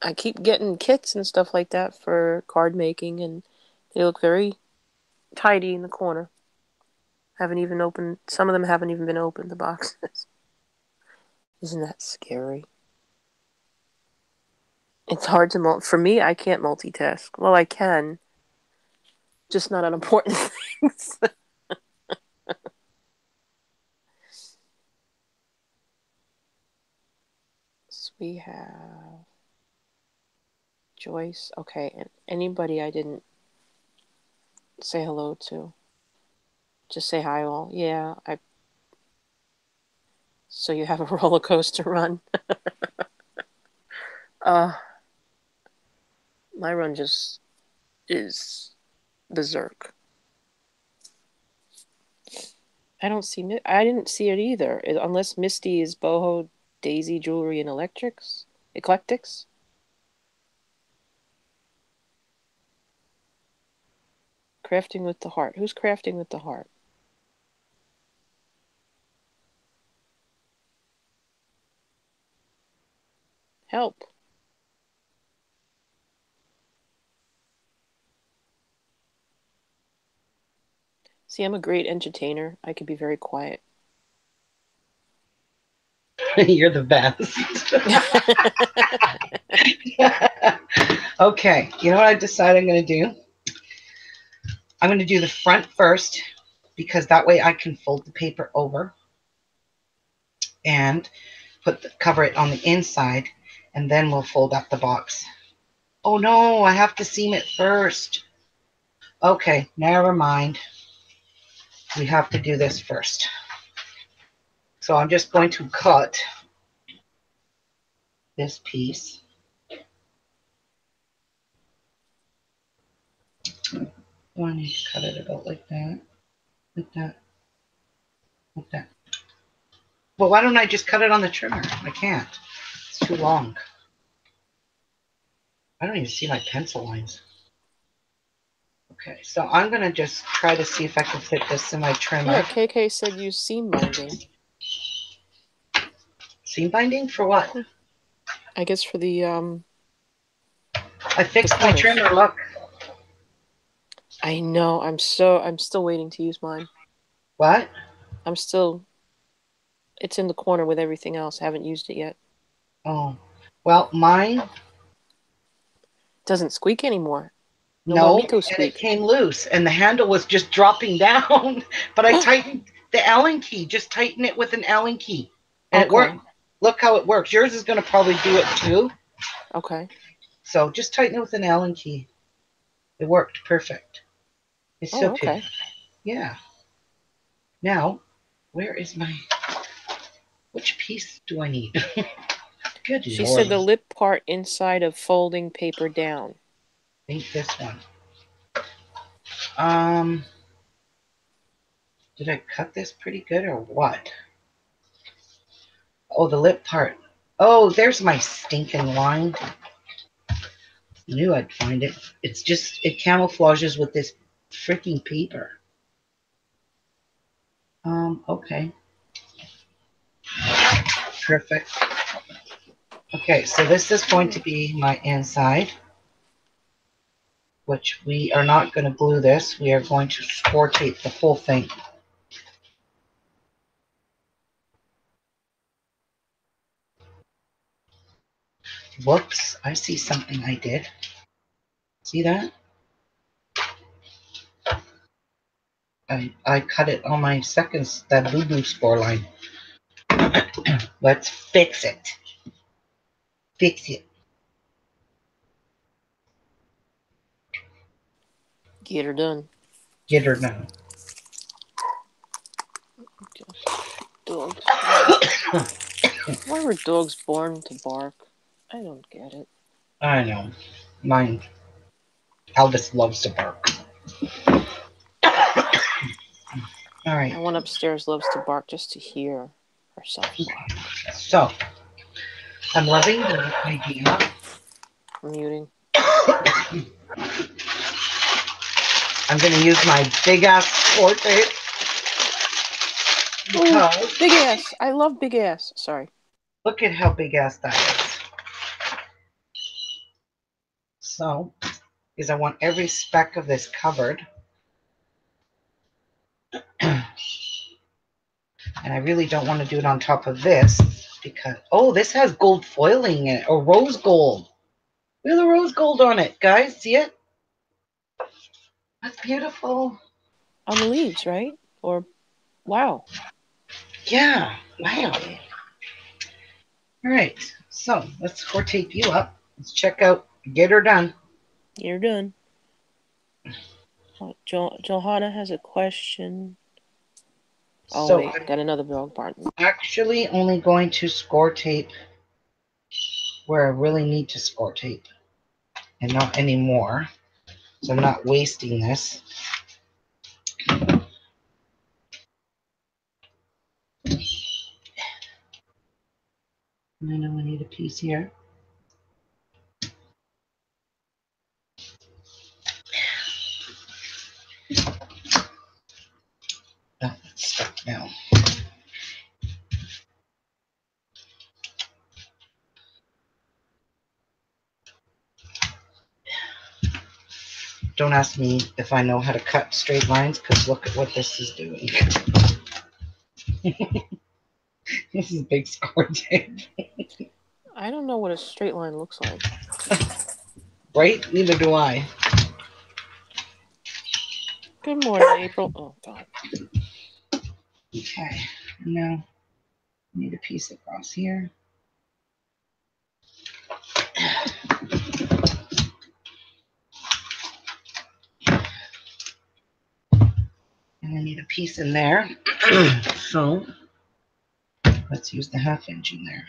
I keep getting kits and stuff like that for card making, and they look very tidy in the corner. Haven't even opened, some of them haven't even been opened, the boxes. Isn't that scary? It's hard to, for me, I can't multitask. Well, I can, just not on important things. So we have Joyce. Okay, and anybody I didn't say hello to. Just say hi all. Yeah, so you have a roller coaster run. My run just is berserk. I didn't see it either. Unless Misty is boho, Daisy, jewelry, and eclectics. Crafting with the heart. Who's crafting with the heart? Help. See, I'm a great entertainer. I could be very quiet. You're the best. Okay, you know what I decided I'm going to do? I'm going to do the front first because that way I can fold the paper over and cover it on the inside, and then we'll fold up the box. Oh no, I have to seam it first. Okay, never mind. We have to do this first. So I'm just going to cut this piece. I need to cut it about like that, like that, like that. Well, why don't I just cut it on the trimmer? I can't. It's too long. I don't even see my pencil lines. Okay, so I'm going to just try to see if I can fit this in my trimmer. Yeah, KK said use seam binding. Seam binding for what? I guess for the I fixed my trimmer, look. I know. I'm still waiting to use mine. What? It's in the corner with everything else. I haven't used it yet. Oh. Well, mine doesn't squeak anymore. No, and it came loose, and the handle was just dropping down. But I tightened the Allen key. Just tighten it with an Allen key, and it worked. Look how it works. Yours is going to probably do it too. Okay. So just tighten it with an Allen key. It worked perfect. It's so Oh, good. okay. Yeah. Now, where is my, which piece do I need? Good She Lord. said the lip part inside of folding paper down. I think this one. Um, did I cut this pretty good or what? Oh, the lip part. Oh, there's my stinking line. Knew I'd find it. It's just, it camouflages with this freaking paper. Okay. Perfect. Okay, so this is going to be my inside, which we are not going to glue this. We are going to score tape the whole thing. Whoops, I see something I did. See that? I cut it on my second, that boo-boo score line. Let's fix it. Fix it. Get her done. Get her done. Dogs. Why were dogs born to bark? I don't get it. I know. Mine, Elvis loves to bark. All right. My one upstairs loves to bark just to hear herself bark. So, I'm loving the idea. Muting. I'm going to use my big ass score tape. Because Ooh, big ass. I love big ass. Sorry. look at how big ass that is. So, because I want every speck of this covered. And I really don't want to do it on top of this because, oh, this has gold foiling in it, or rose gold. Look at the rose gold on it, guys. See it? That's beautiful. On the leaves, right? Or, wow. Yeah, wow. All right, so let's score tape you up. Let's check out, get her done. You're done. Johanna has a question. Oh, So wait. Got another dog part. I'm actually only going to score tape where I really need to score tape and not anymore. So I'm not wasting this. I know I need a piece here. Oh, it's stuck now. Don't ask me if I know how to cut straight lines, because look at what this is doing. This is big score tape. I don't know what a straight line looks like. Right? Neither do I. Good morning, April. Oh, God. Okay. Now, I need a piece across here. And I need a piece in there. So, let's use the 1/2 inch in there.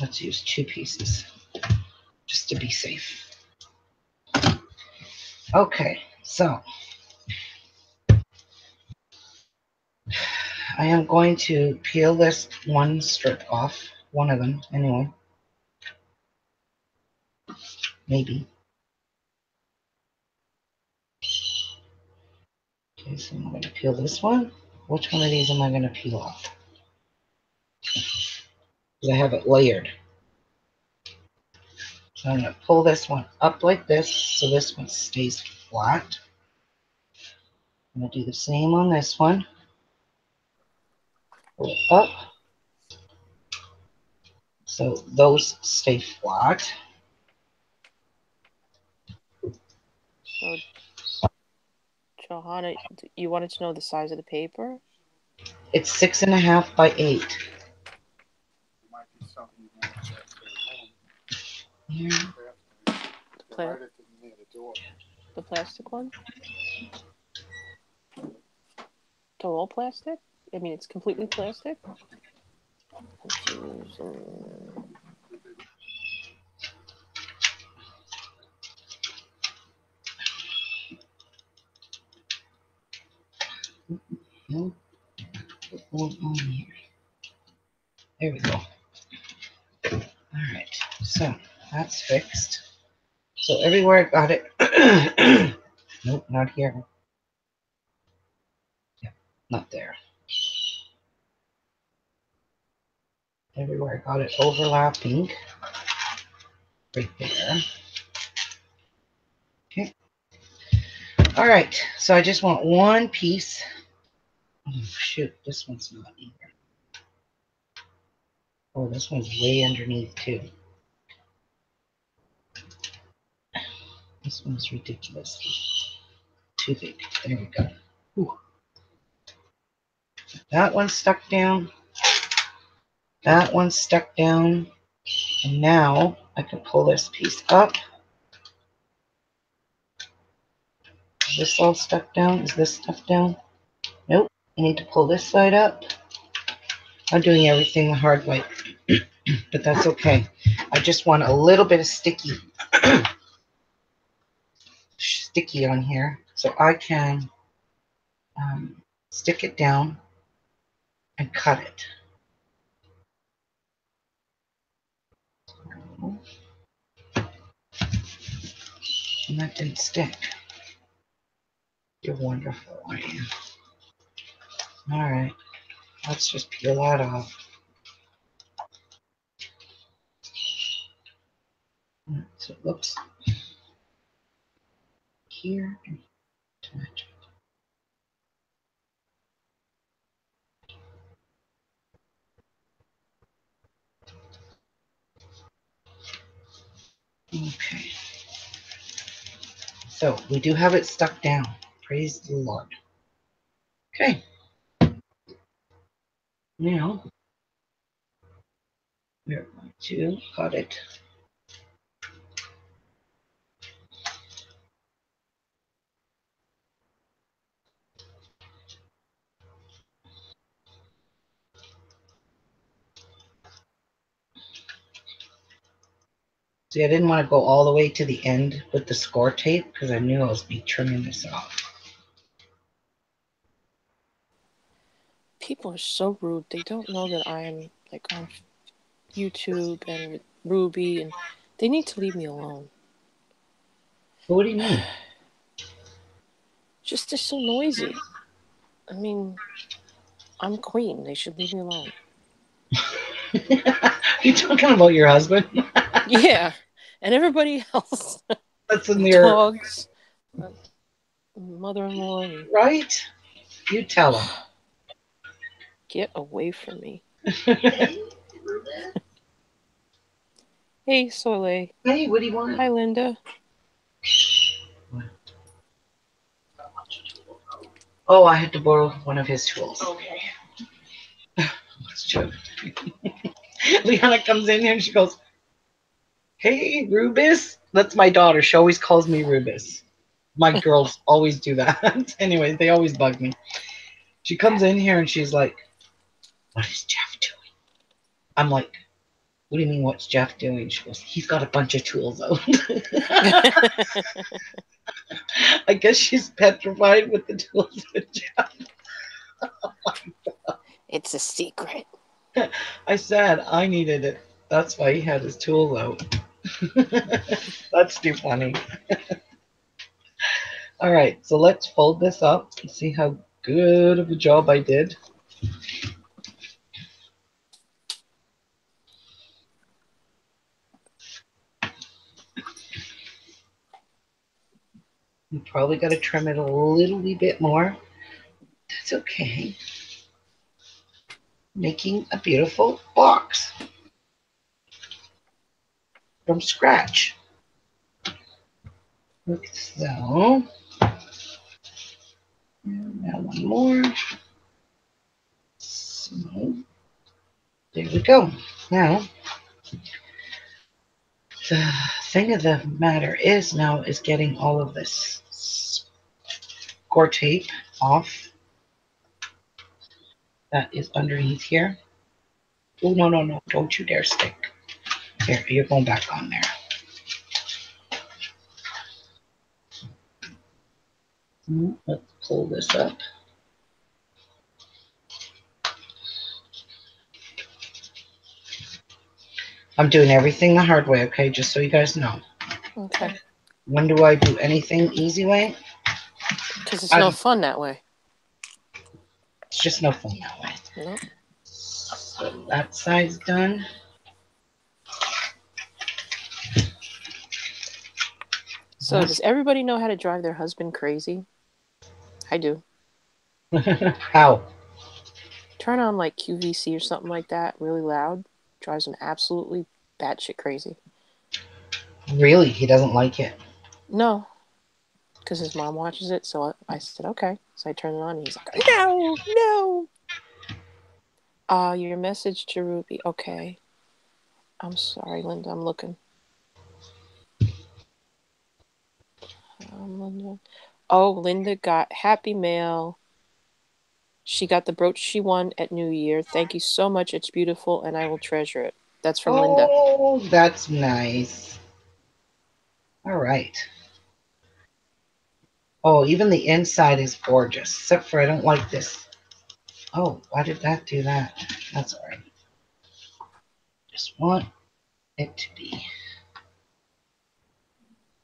Let's use 2 pieces, just to be safe. Okay, so I am going to peel this one strip off, one of them anyway. Maybe. Okay, so I'm going to peel this one. Which one of these am I going to peel off? Because I have it layered. So I'm going to pull this one up like this so this one stays flat. I'm going to do the same on this one. Pull it up so those stay flat. So, Johanna, you wanted to know the size of the paper? It's 6.5 by 8. It might be something you want to get for your room. Here. They're right at the, near the door. The plastic one? They're all plastic? I mean, it's completely plastic? Confusion. No. Put one on here. There we go. All right. So that's fixed. So everywhere I got it. Nope, not here. Yep, not there. Everywhere I got it overlapping. Right there. Okay. All right. So I just want one piece. Oh, shoot. This one's not either. Oh, this one's way underneath too. This one's ridiculously too big. There we go. Ooh. That one's stuck down. That one's stuck down. And now I can pull this piece up. Is this all stuck down? Is this stuck down? Nope. I need to pull this side up. I'm doing everything the hard way, but that's okay. I just want a little bit of sticky on here so I can stick it down and cut it. And that didn't stick. You're wonderful, aren't you? All right, let's just peel that off. So it looks here and to match it. Okay. So we do have it stuck down. Praise the Lord. Okay. Now we're going to cut it. See, I didn't want to go all the way to the end with the score tape because I knew I was be trimming this off. People are so rude. They don't know that I'm like on YouTube and with Ruby, and they need to leave me alone. What do you mean? Just they're so noisy. I mean, I'm queen. They should leave me alone. You talking about your husband? Yeah, and everybody else. That's in your dogs, mother-in-law, and right. You tell him. get away from me. Hey, Soleil. Hey, what do you want? Hi, Linda. Oh, I had to borrow one of his tools. Okay. That's true. Liana comes in here and she goes, "Hey, Rubus." That's my daughter. She always calls me Rubus. My girls always do that. Anyways, they always bug me. She comes in here and she's like, "What is Jeff doing?" I'm like, "What do you mean, what's Jeff doing?" She goes, "He's got a bunch of tools out." I guess she's petrified with the tools with Jeff. It's a secret. I said I needed it. That's why he had his tool out. That's too funny. All right, so let's fold this up and see how good of a job I did. You probably got to trim it a little wee bit more. That's okay. Making a beautiful box from scratch. Like so. And now one more. So, there we go. Now, the thing of the matter is now is getting all of this score tape off that is underneath here. Oh, no, no, no. Don't you dare stick. Here, you're going back on there. Let's pull this up. I'm doing everything the hard way, okay? Just so you guys know. Okay. When do I do anything easy way? Because it's no fun that way. It's just no fun that way. Nope. So that side's done. So does everybody know how to drive their husband crazy? I do. How? Turn on like QVC or something like that, really loud. Drives him absolutely batshit crazy. Really? He doesn't like it? No, because his mom watches it. So I said, okay. So I turned it on and he's like, no, no. Your message to Ruby. Okay. I'm sorry, Linda. I'm looking. Linda. Oh, Linda got happy mail. She got the brooch she won at New Year. Thank you so much. It's beautiful and I will treasure it. That's from Linda. Oh, that's nice. All right. Oh, even the inside is gorgeous, except for I don't like this. Oh, why did that do that? That's all right. Just want it to be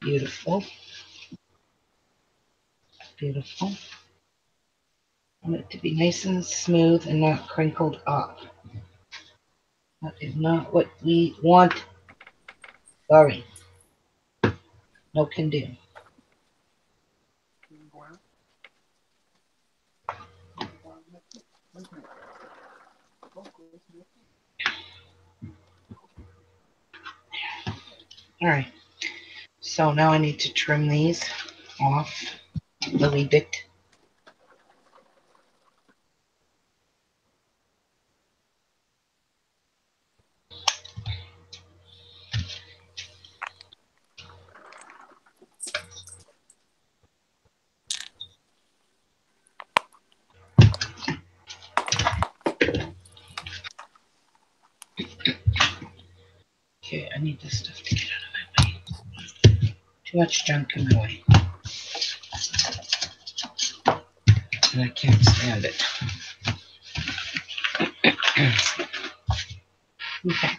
beautiful. Beautiful. I want it to be nice and smooth and not crinkled up. That is not what we want. Sorry. No can do. All right. So now I need to trim these off a wee bit. Okay, I need this stuff to get out of my way. Too much junk in my way. And I can't stand it. Okay.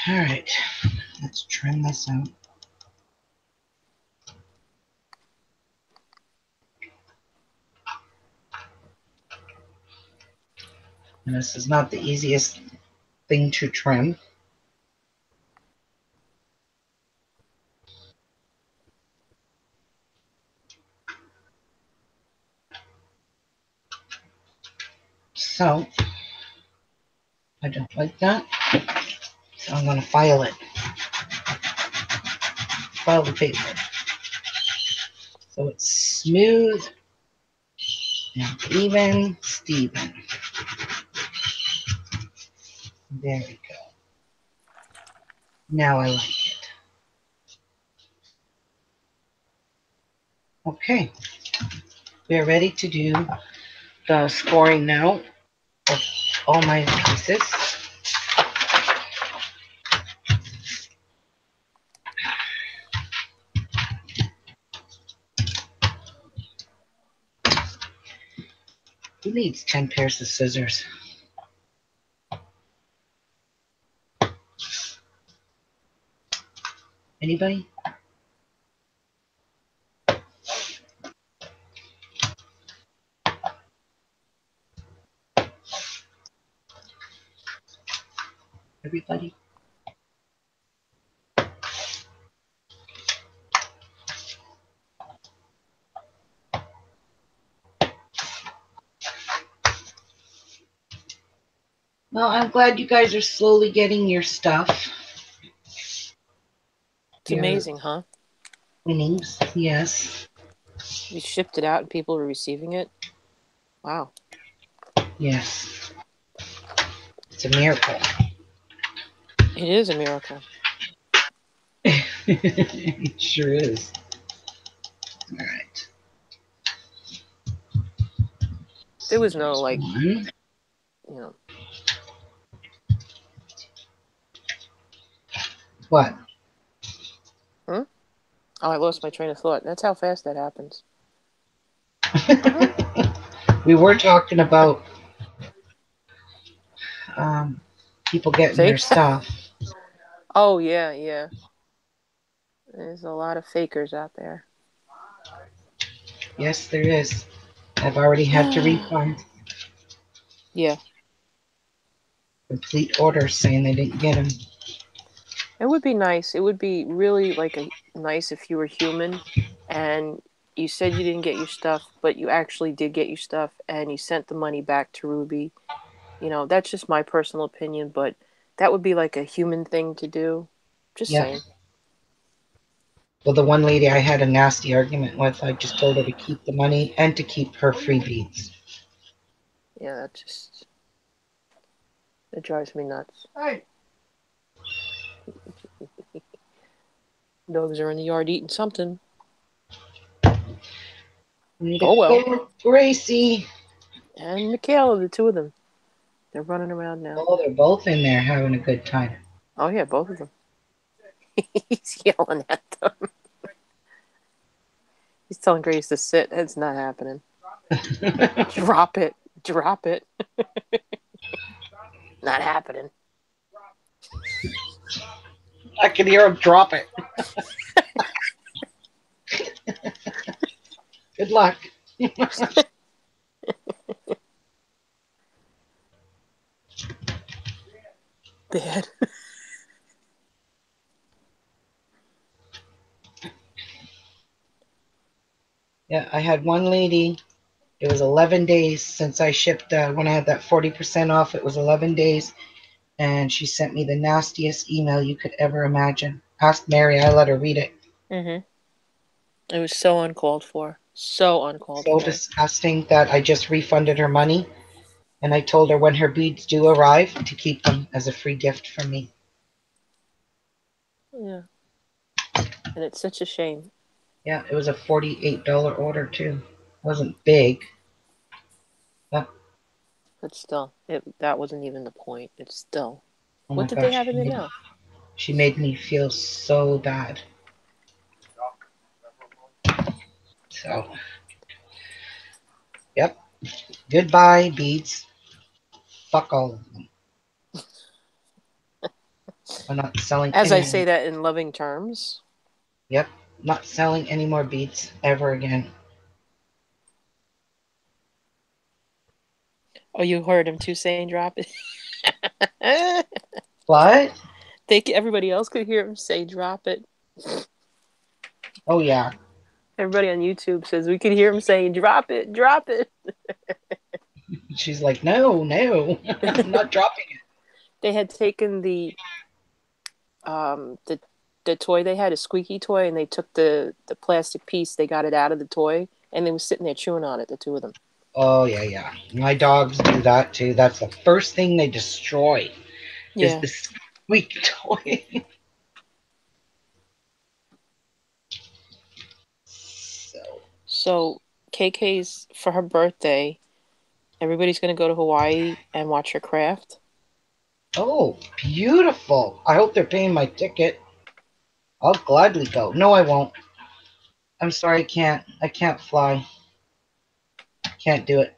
All right. Let's trim this out. And this is not the easiest thing to trim. So I don't like that. So I'm going to file it. File the paper. So it's smooth and even Steven. There we go. Now I like it. Okay. We're ready to do the scoring now of all my pieces. Who needs 10 pairs of scissors? Anybody? Everybody? Well, I'm glad you guys are slowly getting your stuff. It's amazing, huh? Winnings, yes. We shipped it out and people were receiving it. Wow. Yes. It's a miracle. It is a miracle. It sure is. All right. There So was no there's like, one. you know. What? Hmm? Oh, I lost my train of thought. That's how fast that happens. Uh-huh. We were talking about um, people getting See? their stuff. Oh yeah, yeah. There's a lot of fakers out there. Yes, there is. I've already had to refund Yeah. complete orders saying they didn't get them. It would be nice. It would be really like a nice if you were human and you said you didn't get your stuff, but you actually did get your stuff and you sent the money back to Ruby. You know, that's just my personal opinion, but that would be like a human thing to do. Just Yep. saying. Well, the one lady I had a nasty argument with, I just told her to keep the money and to keep her free beads. Yeah, that just it drives me nuts. Hey, Dogs are in the yard eating something. Way to Oh well. go, Gracie. And Michaela, the two of them. They're running around now. Oh, they're both in there having a good time. Oh yeah, both of them. He's yelling at them. He's telling Grace to sit. It's not happening. Drop it. Drop it. Not happening. I can hear him drop it. Good luck. Bad. Yeah, I had one lady. It was 11 days since I shipped. When I had that 40% off, it was 11 days. And she sent me the nastiest email you could ever imagine. Ask Mary, I let her read it. Mm-hmm. It was so uncalled for. So uncalled So for. disgusting that I just refunded her money. And I told her when her beads do arrive to keep them as a free gift from me. Yeah. And it's such a shame. Yeah, it was a $48 order too. It wasn't big. But But still, that wasn't even the point. It's still. oh What my did they gosh, have in there now? she made me feel so bad. So, yep. Goodbye, beads. Fuck all of them. I'm not selling As I any say more. that in loving terms. Yep. Not selling any more beads ever again. Oh, you heard him too saying drop it. What? Everybody else could hear him say drop it. Oh yeah. Everybody on YouTube says we could hear him saying drop it, drop it. She's like, no, no, I'm not dropping it. They had taken um the the toy they had, a squeaky toy, and they took the plastic piece, they got it out of the toy, and they were sitting there chewing on it, the two of them. Oh yeah, yeah. My dogs do that too. That's the first thing they destroy is Yeah. the squeak toy. So, So KK's for her birthday. Everybody's gonna go to Hawaii and watch her craft. oh, beautiful. I hope they're paying my ticket. I'll gladly go. No, I won't. I'm sorry, I can't. I can't fly. Can't do it.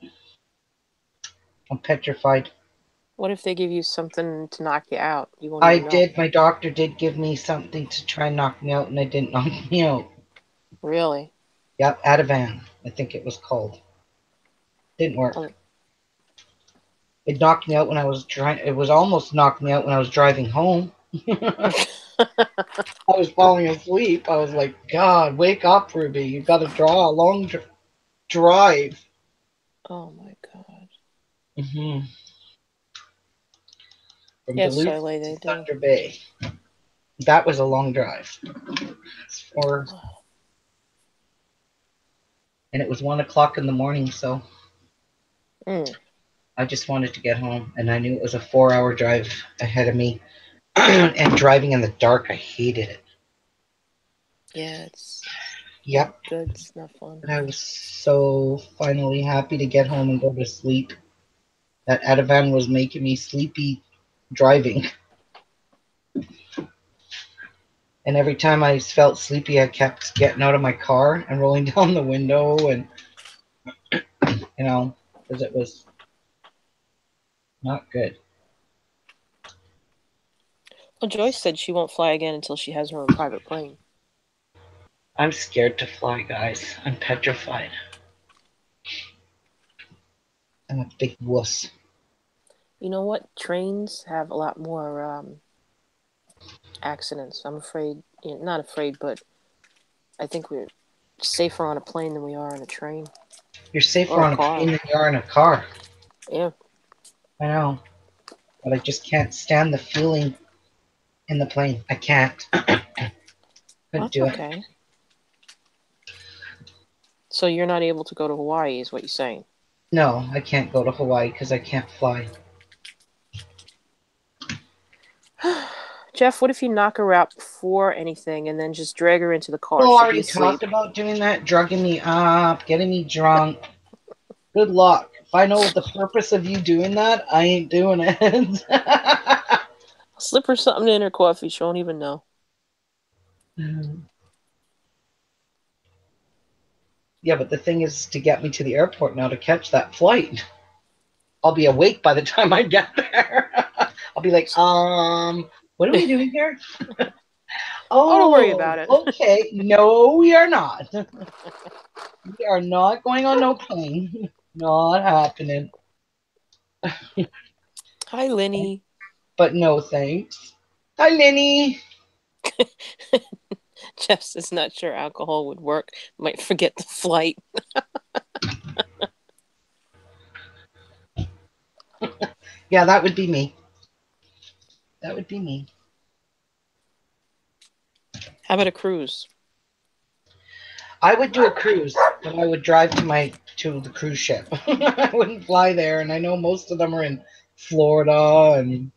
I'm petrified. What if they give you something to knock you out? You won't I even know. did. My doctor did give me something to try and knock me out, and it didn't knock me out. Really? Yep, Ativan, I think it was called. Didn't work. Oh. It knocked me out when I was trying. It was almost knocked me out when I was driving home. I was falling asleep. I was like, God, wake up, Ruby. You got to draw a long drive. Oh my god. Hmm From Yes, Duluth Soleil, to they do. Thunder Bay. That was a long drive. Or and it was 1 o'clock in the morning, so Mm. I just wanted to get home, and I knew it was a 4-hour drive ahead of me. And driving in the dark, I hated it. Yeah, it's not Yep. good. It's not fun. But I was so finally happy to get home and go to sleep. That Ativan was making me sleepy driving. And every time I felt sleepy, I kept getting out of my car and rolling down the window, and you know, because it was not good. Well, Joyce said she won't fly again until she has her own private plane. I'm scared to fly, guys. I'm petrified. I'm a big wuss. You know what? Trains have a lot more accidents. I'm afraid, not afraid, but I think we're safer on a plane than we are on a train You're safer or a on a plane car. than you are in a car. Yeah. I know, but I just can't stand the feeling in the plane. I can't. Couldn't That's do it. okay. So you're not able to go to Hawaii, is what you're saying? No, I can't go to Hawaii because I can't fly. Jeff, what if you knock her out before anything and then just drag her into the car? People She'll be already asleep. talked about doing that, drugging me up, getting me drunk. Good luck. If I know the purpose of you doing that, I ain't doing it. Slip her something in her coffee. She won't even know. Yeah, but the thing is to get me to the airport now to catch that flight. I'll be awake by the time I get there. I'll be like, what are we doing here? Oh, don't worry Oh, about it. okay. No, we are not. We are not going on no plane. Not happening. Hi, Lenny. But no thanks. Hi, Lenny. Jeff is not sure alcohol would work. Might forget the flight. Yeah, that would be me. That would be me. How about a cruise? I would do a cruise, but I would drive to the cruise ship. I wouldn't fly there, and I know most of them are in Florida and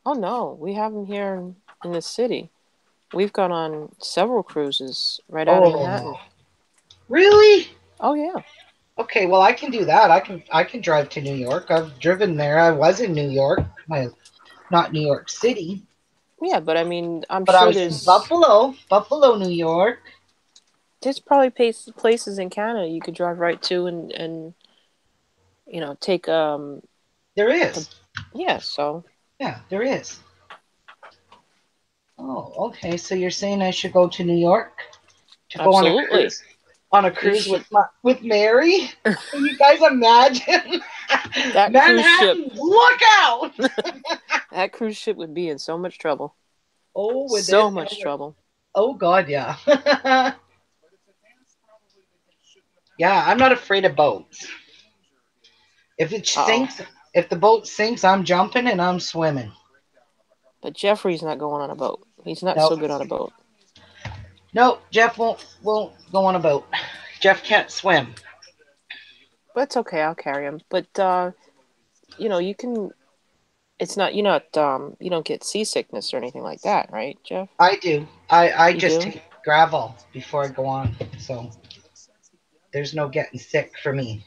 Oh no, we have them here in the city. We've gone on several cruises right out of Manhattan. oh, really? Oh yeah, Okay, well I can do that. I can drive to New York. I've driven there. I was in New York, not New York City, yeah. But I mean, I'm but I sure was in Buffalo, New York. there's probably places in Canada you could drive right to and take There the is. yeah. So Yeah, there is. Oh, okay. So you're saying I should go to New York to go absolutely, on a you cruise should. with Mary? Can you guys imagine? That cruise ship, Manhattan, look out! that cruise ship would be in so much trouble. Oh, with So it. much trouble. Oh God, yeah. Yeah, I'm not afraid of boats. If it Uh-oh. sinks, if the boat sinks, I'm jumping and I'm swimming. But Jeffrey's not going on a boat. He's not No, so good on a boat. no, Jeff won't go on a boat. Jeff can't swim. But it's okay, I'll carry him. But you can it's not you don't get seasickness or anything like that, right, Jeff? I do. I You just do? take gravel before I go on, so there's no getting sick for me.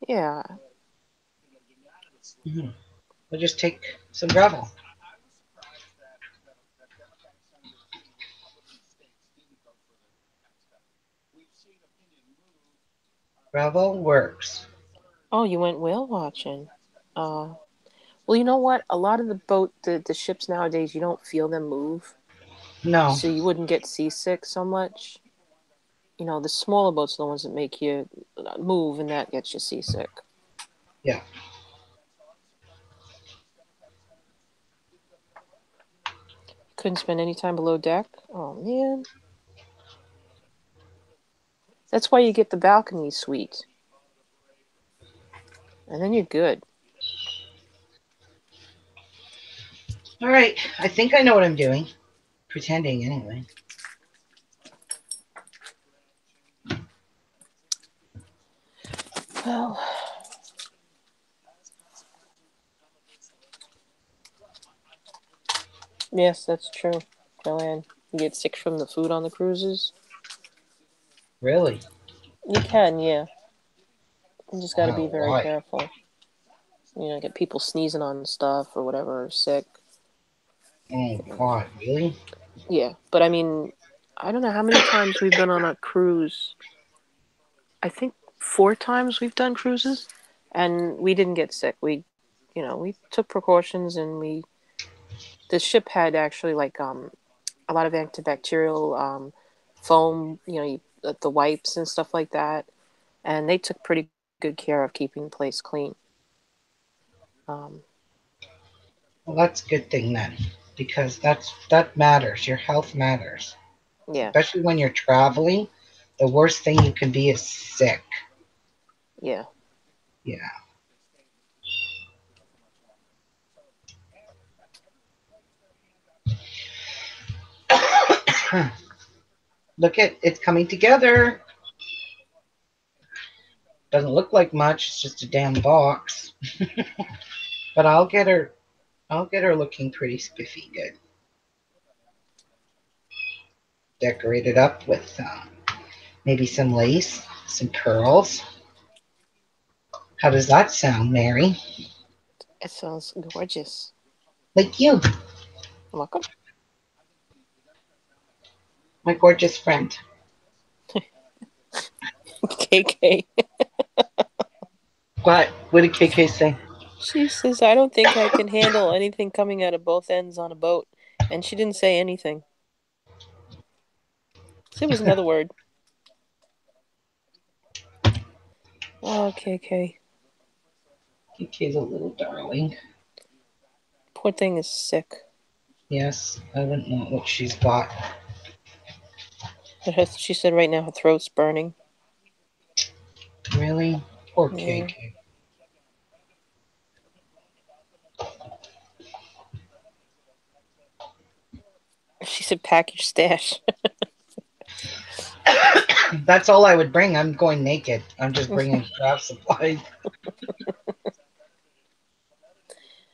Yeah. Hmm. I just take some gravel. Gravel works. Oh, you went whale watching. Uh well, you know what? A lot of the ships nowadays, you don't feel them move. No. So you wouldn't get seasick so much. The smaller boats are the ones that make you move, and that gets you seasick. Yeah. Couldn't spend any time below deck. Oh man, that's why you get the balcony suite, and then you're good. All right. I think I know what I'm doing. Pretending anyway. Well, Yes, that's true, Joanne. You get sick from the food on the cruises. Really? You can, yeah. You just got to Wow, be very why? careful. Get people sneezing on stuff or whatever, or sick. Oh God, really? Yeah, but I mean, I don't know how many times we've been on a cruise. I think 4 times we've done cruises, and we didn't get sick. We took precautions, and the ship had actually like a lot of antibacterial foam, the wipes and stuff like that, and they took pretty good care of keeping the place clean. Um, Well, that's a good thing then, because that matters. Your health matters, yeah, especially when you're traveling. The worst thing you can be is sick. yeah. Yeah. Look at it's coming together. Doesn't look like much. It's just a damn box. But I'll get her. I'll get her looking pretty spiffy good. Decorate it up with maybe some lace, some pearls. How does that sound, Mary? It sounds gorgeous. Like you, Welcome. my gorgeous friend. KK. What did KK say? She says, I don't think I can handle anything coming out of both ends on a boat. And she didn't say anything. So it was another word. Oh, KK. KK's a little darling. Poor thing is sick. Yes, I wouldn't know what she's got. She said right now her throat's burning. Really? Poor Yeah. KK. She said package stash. That's all I would bring. I'm going naked. I'm just bringing craft supplies.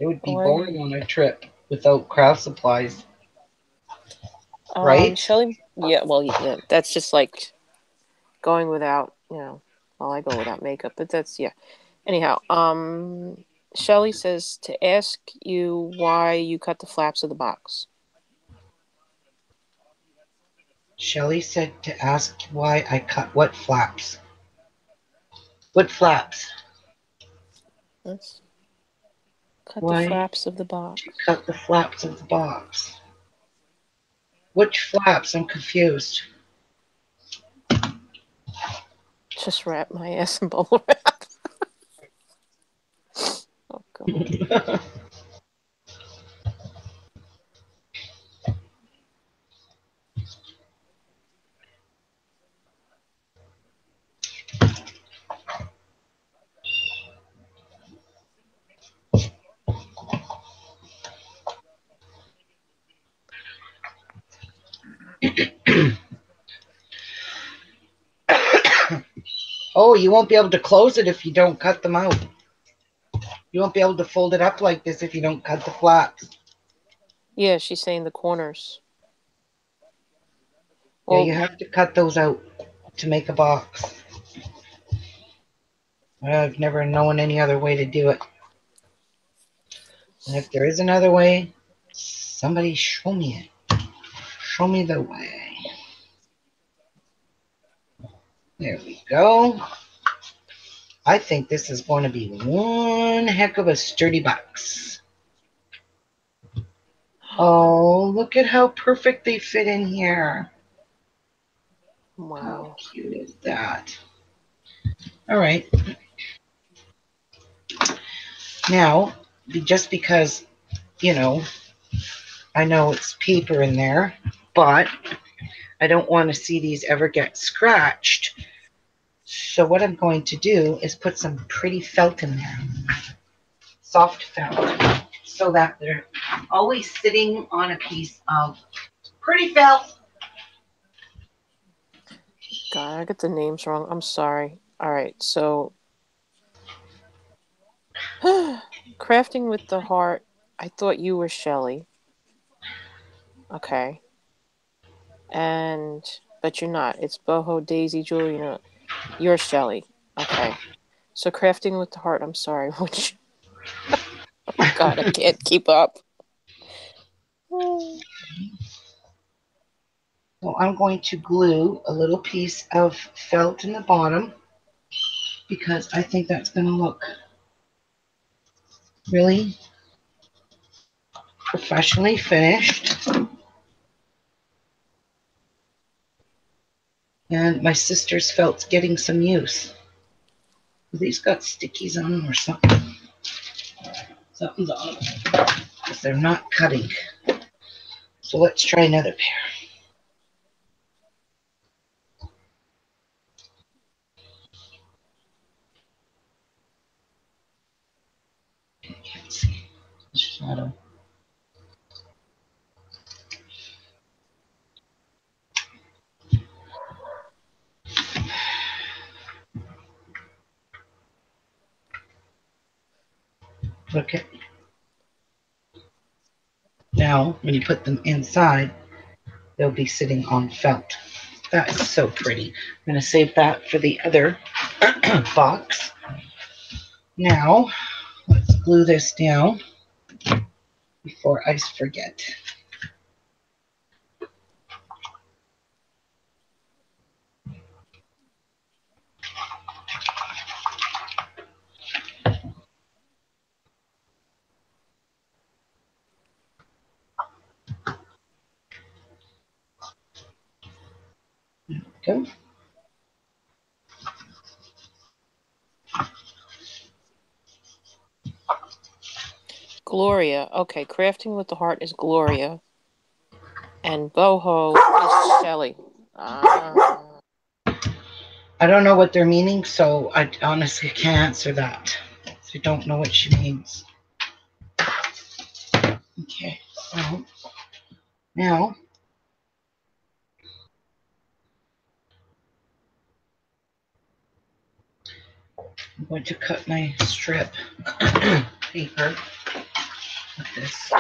It would be Boy. boring on a trip without craft supplies, right? Shelly, yeah, well, yeah, that's just like going without, well, I go without makeup, but that's, yeah. Anyhow, Shelly says to ask you why you cut the flaps of the box. Shelley said to ask why I cut what flaps. What flaps? Let's cut the Why flaps of the she box. cut the flaps of the box? Which flaps? I'm confused. Just wrap my ass in bubble wrap. Oh, God. Oh, you won't be able to close it if you don't cut them out. You won't be able to fold it up like this if you don't cut the flaps. Yeah, she's saying the corners. Yeah, Well, you have to cut those out to make a box. I've never known any other way to do it. And if there is another way, somebody show me it. Show me the way. There we go. I think this is going to be one heck of a sturdy box. Oh, look at how perfect they fit in here. How wow. cute is that? All right. Now, just because, you know, I know it's paper in there, but I don't want to see these ever get scratched. So what I'm going to do is put some pretty felt in there. Soft felt. So that they're always sitting on a piece of pretty felt. God, I got the names wrong. I'm sorry. All right, so crafting with the heart. I thought you were Shelly. Okay. But you're not. It's boho, daisy, Juliana. You're Shelly. Okay. So crafting with the heart. I'm sorry. Which? Oh God, I can't keep up. So I'm going to glue a little piece of felt in the bottom because I think that's going to look really professionally finished. And my sister's felt's getting some use. These got stickies on them or something. Something's on them because they're not cutting. So let's try another pair. Can't see the shadow. Okay. Now, when you put them inside, they'll be sitting on felt. That is so pretty. I'm going to save that for the other box. Now, let's glue this down before I forget. Go. Gloria. Okay, crafting with the heart is Gloria. And boho is Shelly. I don't know what they're meaning, so I honestly can't answer that. I don't know what she means. Okay, so now I'm going to cut my strip paper like this.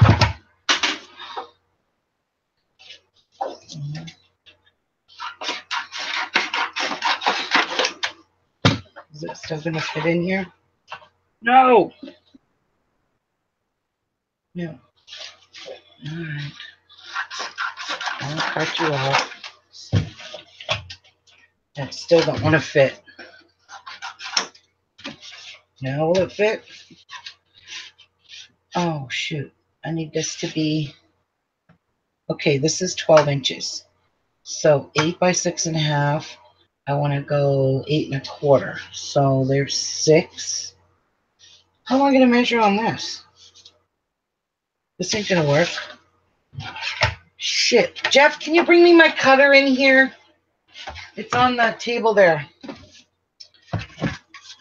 Is it still going to fit in here? No! No. All right. I'll cut you off. I still don't want to fit. Now will it fit? Oh, shoot. I need this to be... Okay, this is 12 inches. So 8 by 6.5. I want to go 8 1/4. So there's 6. How am I going to measure on this? This ain't going to work. Shit. Jeff, can you bring me my cutter in here? It's on the table there.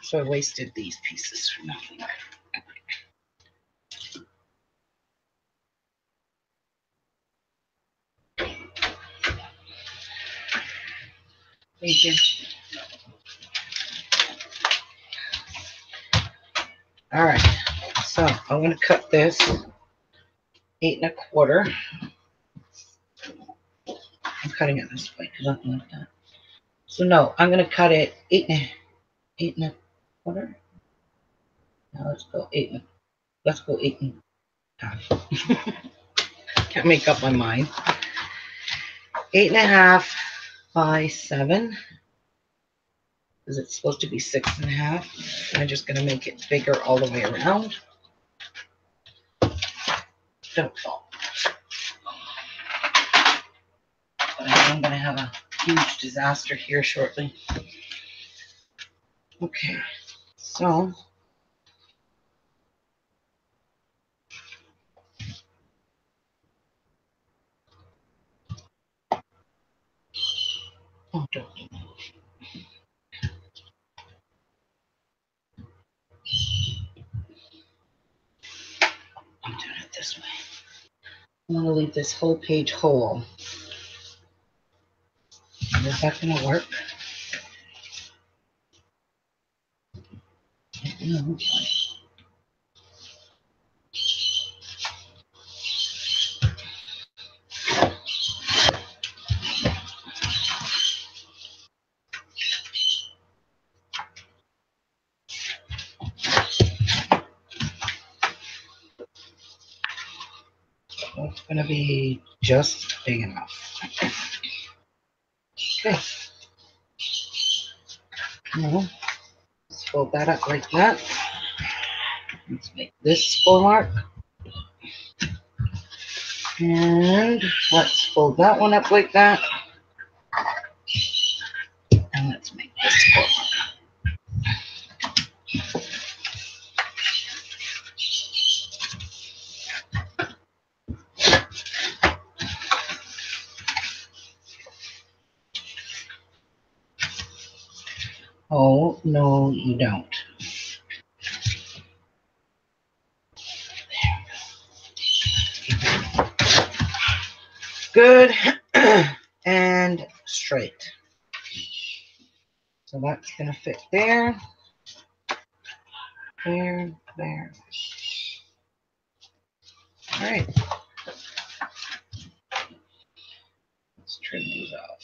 So I wasted these pieces for nothing. Thank you. All right. So I'm going to cut this 8 1/4. I'm cutting it this way because I don't like that. So no, I'm going to cut it 8 1/4. Now let's go 8 let's go 8.5. Can't make up my mind. 8.5 by 7. Because it's supposed to be 6.5. I'm just going to make it bigger all the way around. Don't fall. But I'm going to have a huge disaster here shortly. Okay, so oh, don't. I'm doing it this way. I'm going to leave this whole page whole. Is that going to work? No. That's going to be just big enough. Okay. Now, let's fold that up like that. Let's make this 4 mark. And let's fold that one up like that. And let's make this 4 mark. Oh, no, you don't. Good and straight. So that's going to fit there, there, there. All right. Let's trim these off.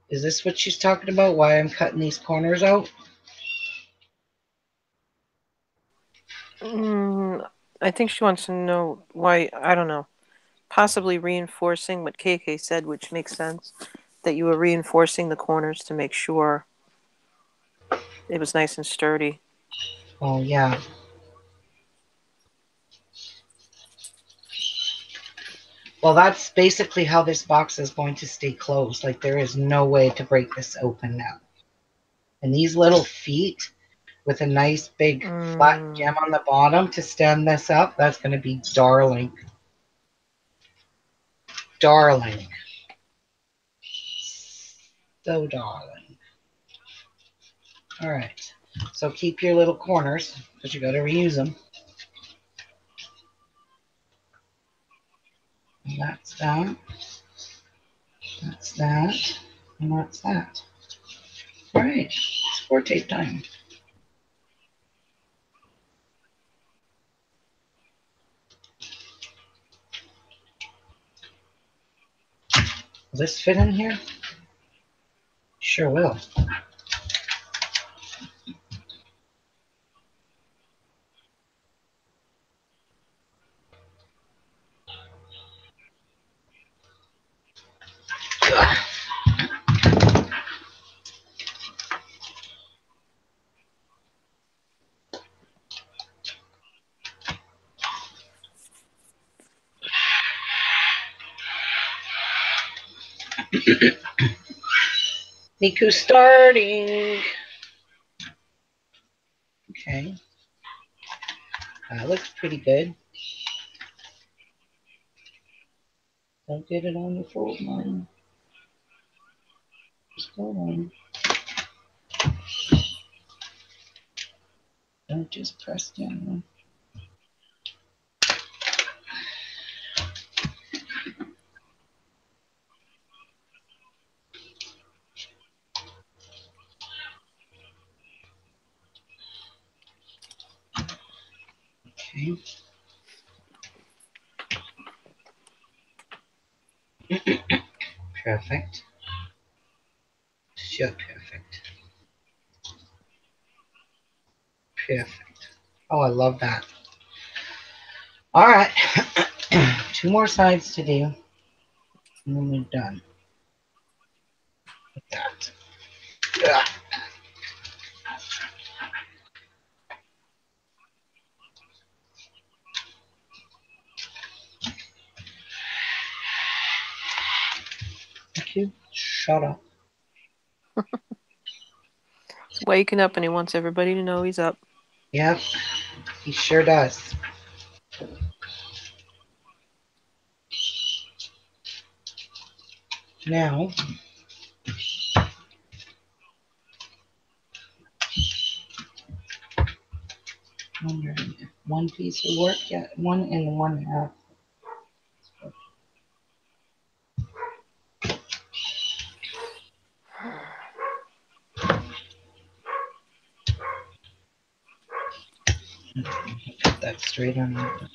Is this what she's talking about? Why I'm cutting these corners out? I think she wants to know why, I don't know, possibly reinforcing what KK said, which makes sense, that you were reinforcing the corners to make sure it was nice and sturdy. Oh, yeah. Well, that's basically how this box is going to stay closed. Like, there is no way to break this open now. And these little feet with a nice big flat gem on the bottom to stand this up, that's going to be darling. Darling. So darling. All right. So keep your little corners because you got to reuse them. And that's that. That's that. And that's that. All right. It's for tape time. Will this fit in here? Sure will. Miku starting. Okay. That looks pretty good. Don't get it on your fold line. Just go on. Don't just press down. Okay. Perfect. So perfect. Perfect. Oh, I love that. All right. 2 more sides to do. And then we're done with that. Ugh. Thank you. Shut up. He's waking up and he wants everybody to know he's up. Yep. He sure does. Now, wondering if one piece will work yet. 1 and 1/2. Put that straight on there.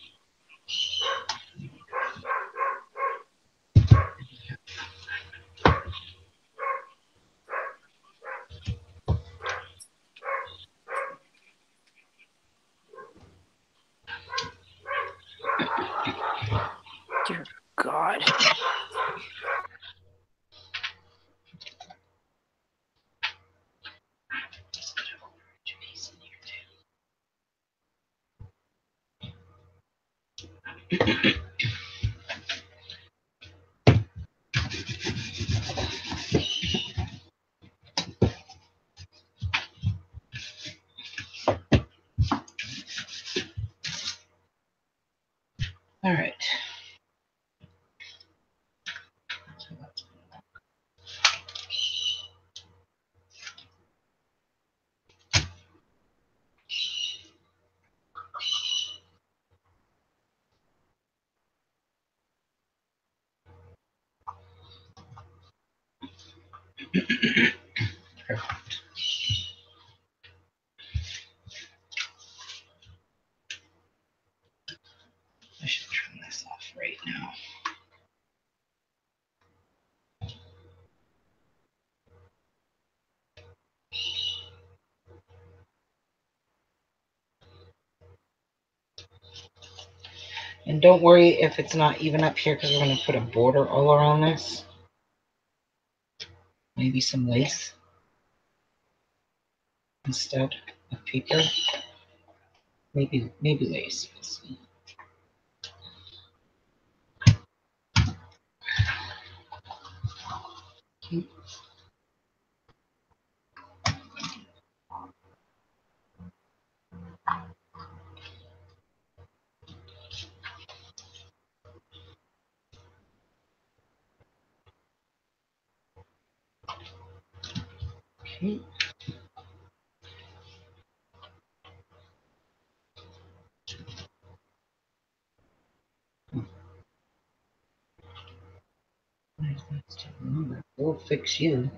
All right. Perfect. I should turn this off right now. And don't worry if it's not even up here because we're going to put a border all around this. Maybe some lace instead of paper. Maybe lace. We'll see. Okay. We'll fix you.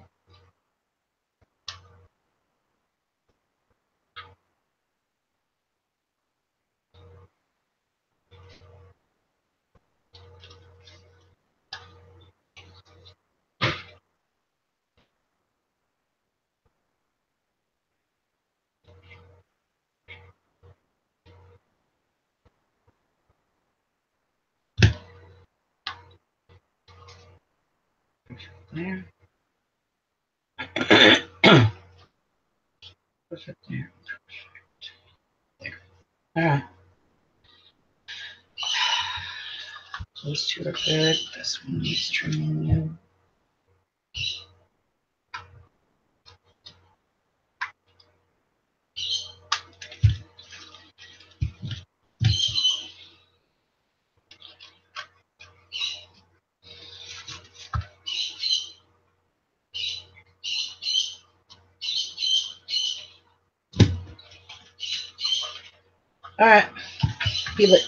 There. Perfect there. There. All right. Those two are good. This one needs trimming. All right. Peel it.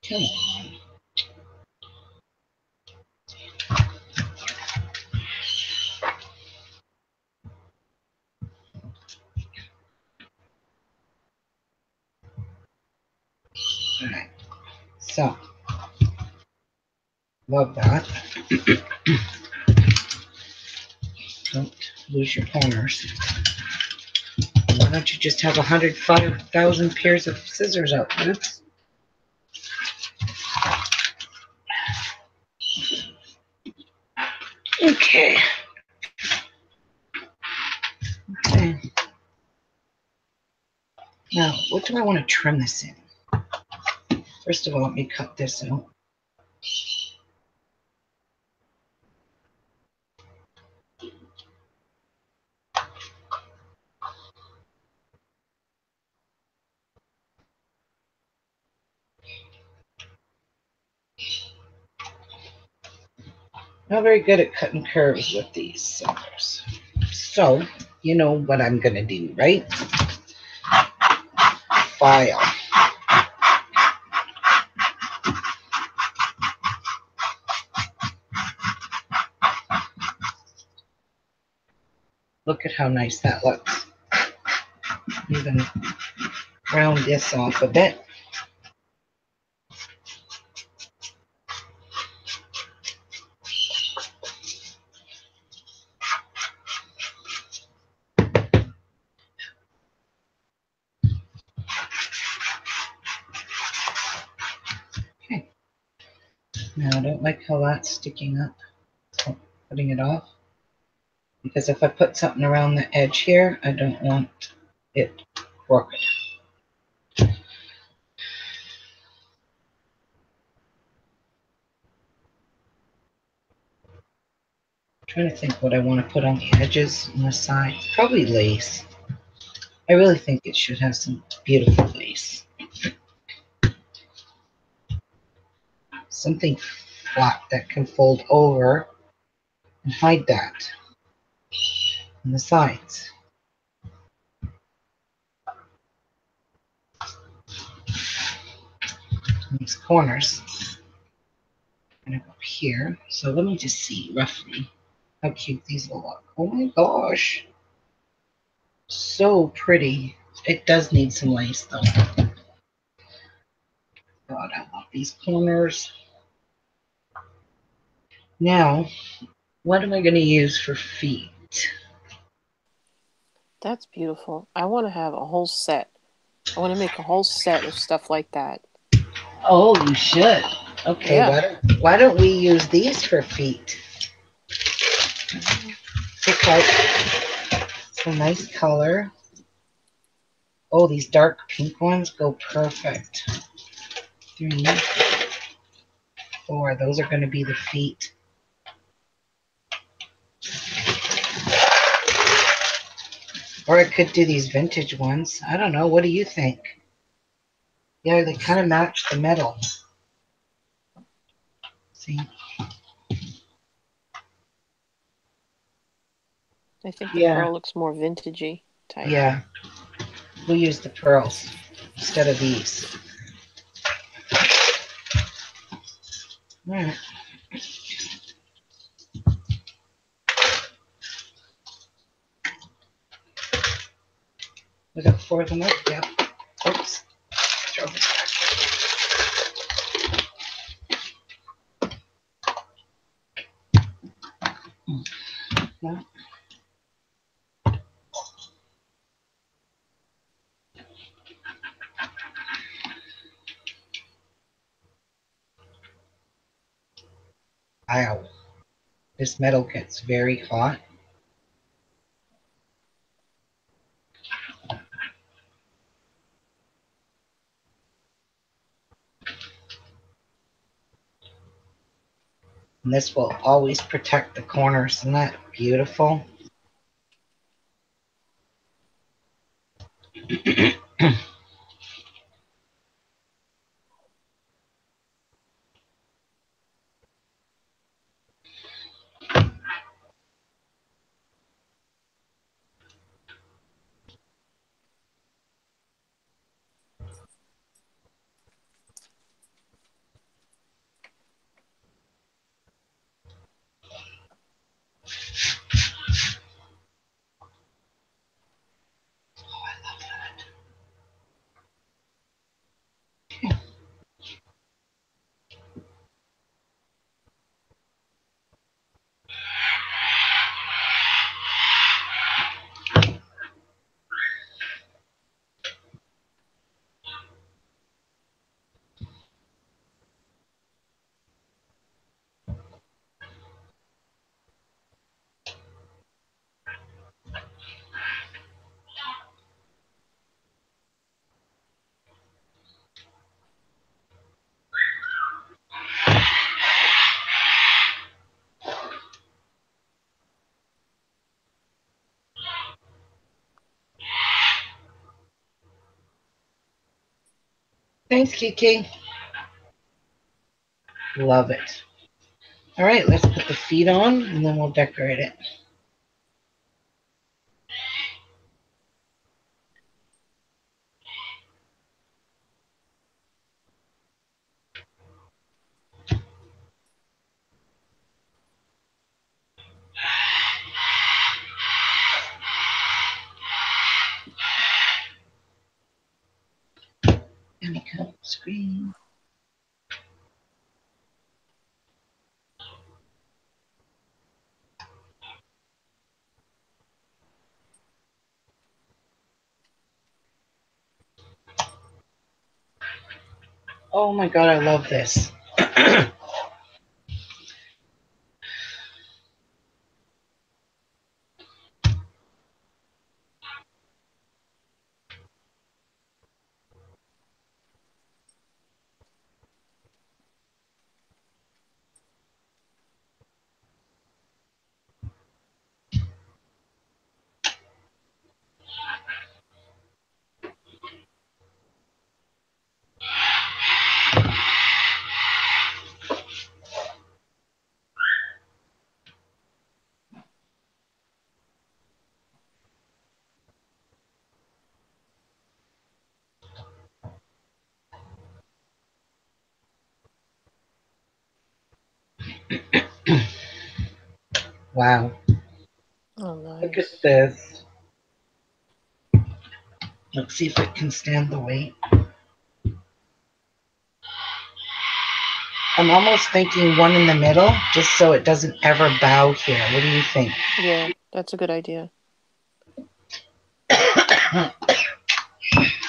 Come on. All right. So, love that. Don't lose your corners. Why don't you just have 105,000 pairs of scissors out, Boots? Okay. Okay. Now, what do I want to trim this in? First of all, let me cut this out. Not very good at cutting curves with these scissors. So, You know what I'm going to do, right? File. Look at how nice that looks. Even round this off a bit. Okay. Now I don't like how that's sticking up. So putting it off. Because if I put something around the edge here, I don't want it crooked. Trying to think what I want to put on the edges and the sides. Probably lace. I really think it should have some beautiful lace. Something flat that can fold over and hide that on the sides. And these corners are going to go here. So let me just see roughly how cute these will look. Oh my gosh. So pretty. It does need some lace though. God, I love these corners. Now, what am I going to use for feet? That's beautiful. I want to have a whole set. I want to make a whole set of stuff like that. Oh, you should. Okay, Yeah. why don't we use these for feet? Pick out some nice color. Oh, these dark pink ones go perfect. 3, 4. Those are going to be the feet. Or I could do these vintage ones. I don't know. What do you think? Yeah, they kind of match the metal. See? I think the Yeah. pearl looks more vintagey type. Yeah. We'll use the pearls instead of these. All right. We got 4 of them up. Yeah. Oops. Throw this back. No. Wow. This metal gets very hot. And this will always protect the corners. Isn't that beautiful? Thanks, Kiki. Love it. All right, let's put the feet on and then we'll decorate it. Oh my God, I love this. Wow. Oh, Look at nice. this. Let's see if it can stand the weight. I'm almost thinking one in the middle, just so it doesn't ever bow here. What do you think? Yeah, that's a good idea.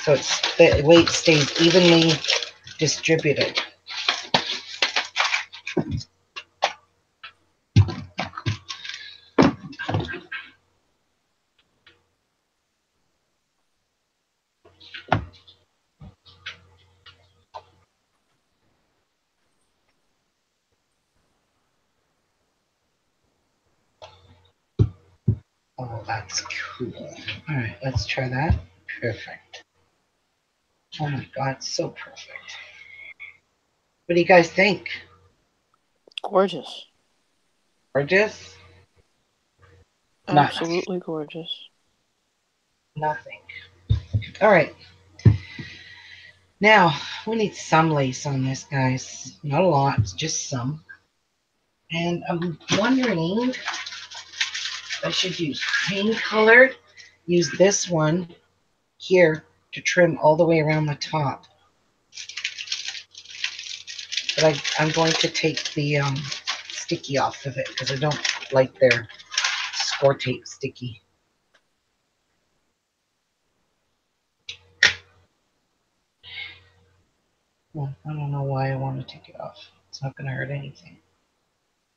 So the weight stays evenly distributed. Oh, that's cool. All right, let's try that. Perfect. Oh my God, so perfect. What do you guys think? Gorgeous. Gorgeous? Nuts. Absolutely gorgeous. Nothing. All right. Now, we need some lace on this, guys. Not a lot, just some. And I'm wondering if I should use cream colored. Use this one here to trim all the way around the top. But I'm going to take the sticky off of it because I don't like their score tape sticky. Well, I don't know why I want to take it off. It's not going to hurt anything.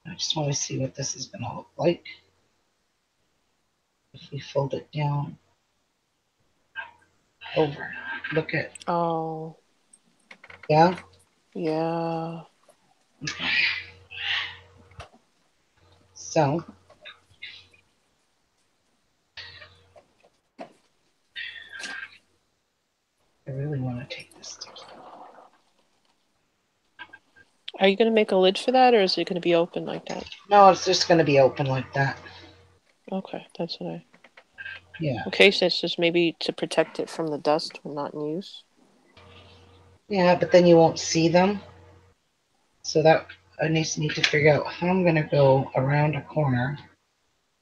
I just want to see what this is going to look like. If we fold it down over. Look at, Oh, yeah? yeah. Okay. So, I really want to take this sticky. Are you going to make a lid for that, or is it going to be open like that? No, it's just going to be open like that. Okay, that's what I... Yeah. Okay, so it's just maybe to protect it from the dust when not in use. Yeah, but then you won't see them. So that I just need to figure out how I'm going to go around a corner.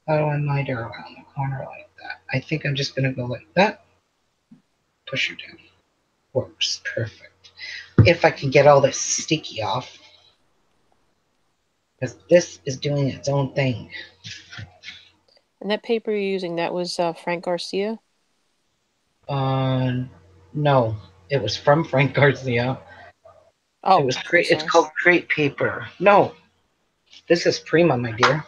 How do I miter around the corner like that? I think I'm just going to go like that. Push her down. Works. Perfect. If I can get all this sticky off. Because this is doing its own thing. And that paper you're using, that was Frank Garcia? No. It was from Frank Garcia. It Oh, was I'm it's sorry. called crepe paper. No. This is Prima, my dear.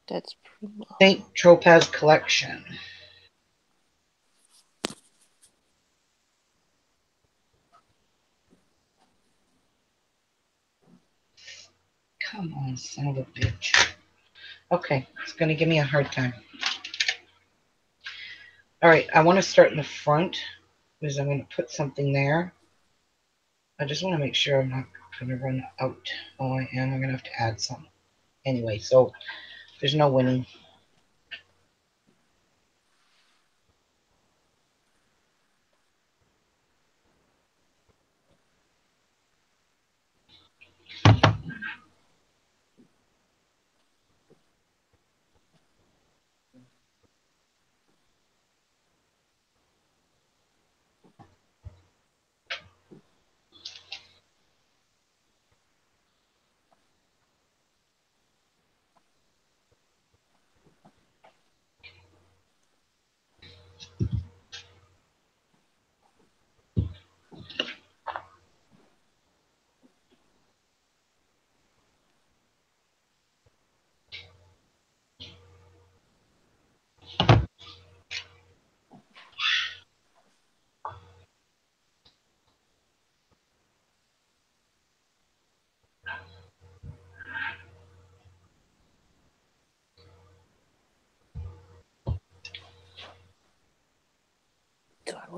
That's Prima. St. Tropez collection. Come on, son of a bitch. Okay, it's going to give me a hard time. All right, I want to start in the front because I'm going to put something there. I just want to make sure I'm not going to run out. Oh, I am. I'm going to have to add some. Anyway, so there's no winning.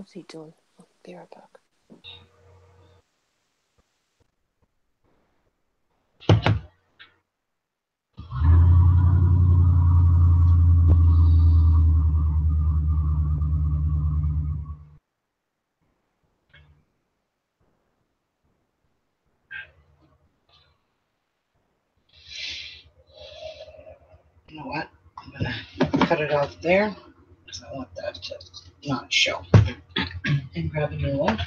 What's he doing? Be right back. You know what? I'm gonna cut it off there because I want that to not show. And grab a new one.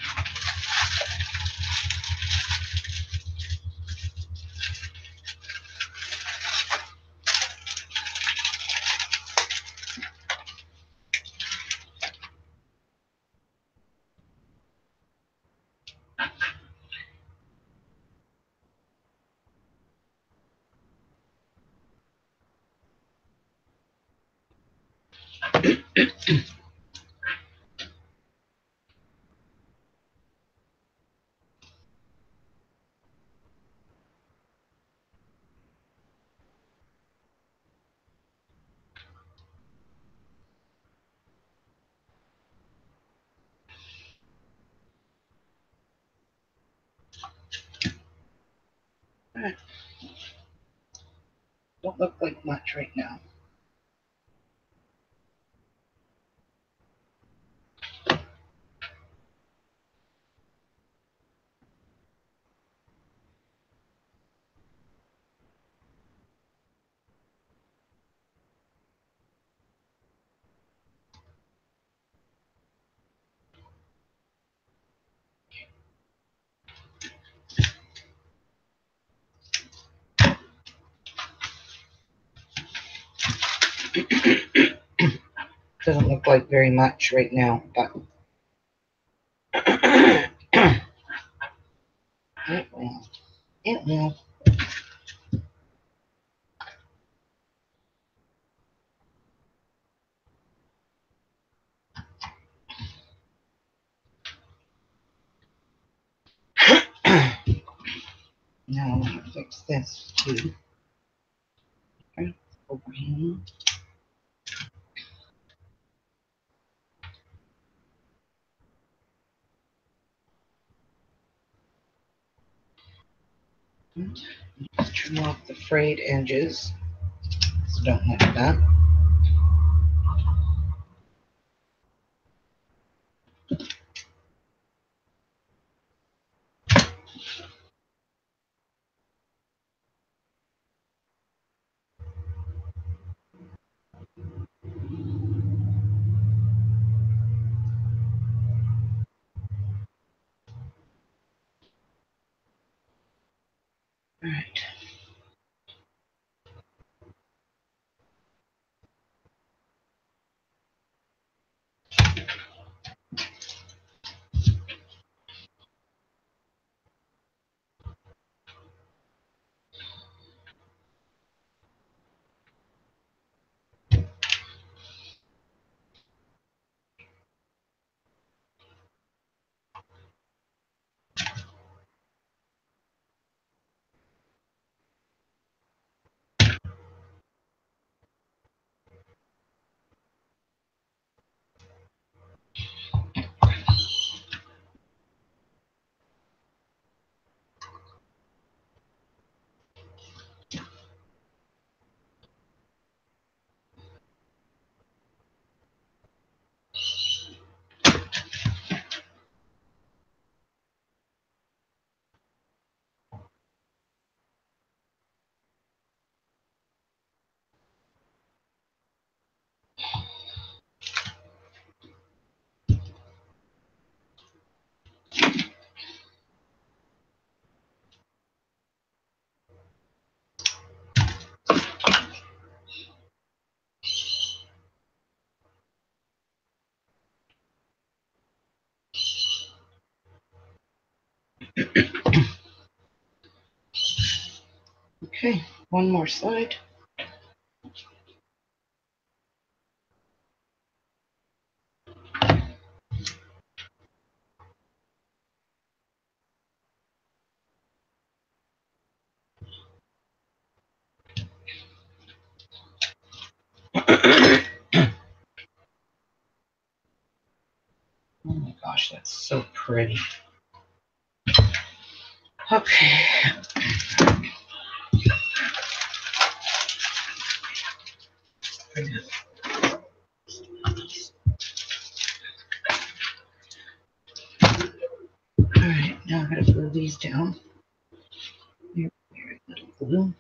Don't look like much right now. Doesn't look like very much right now, but it will. It will. Now I'm going to fix this too. Okay, over here. Trim off the frayed edges. So don't like that. All right. Okay, one more side. That's so pretty. Okay. Alright, now I'm going to glue these down. Here, little glue.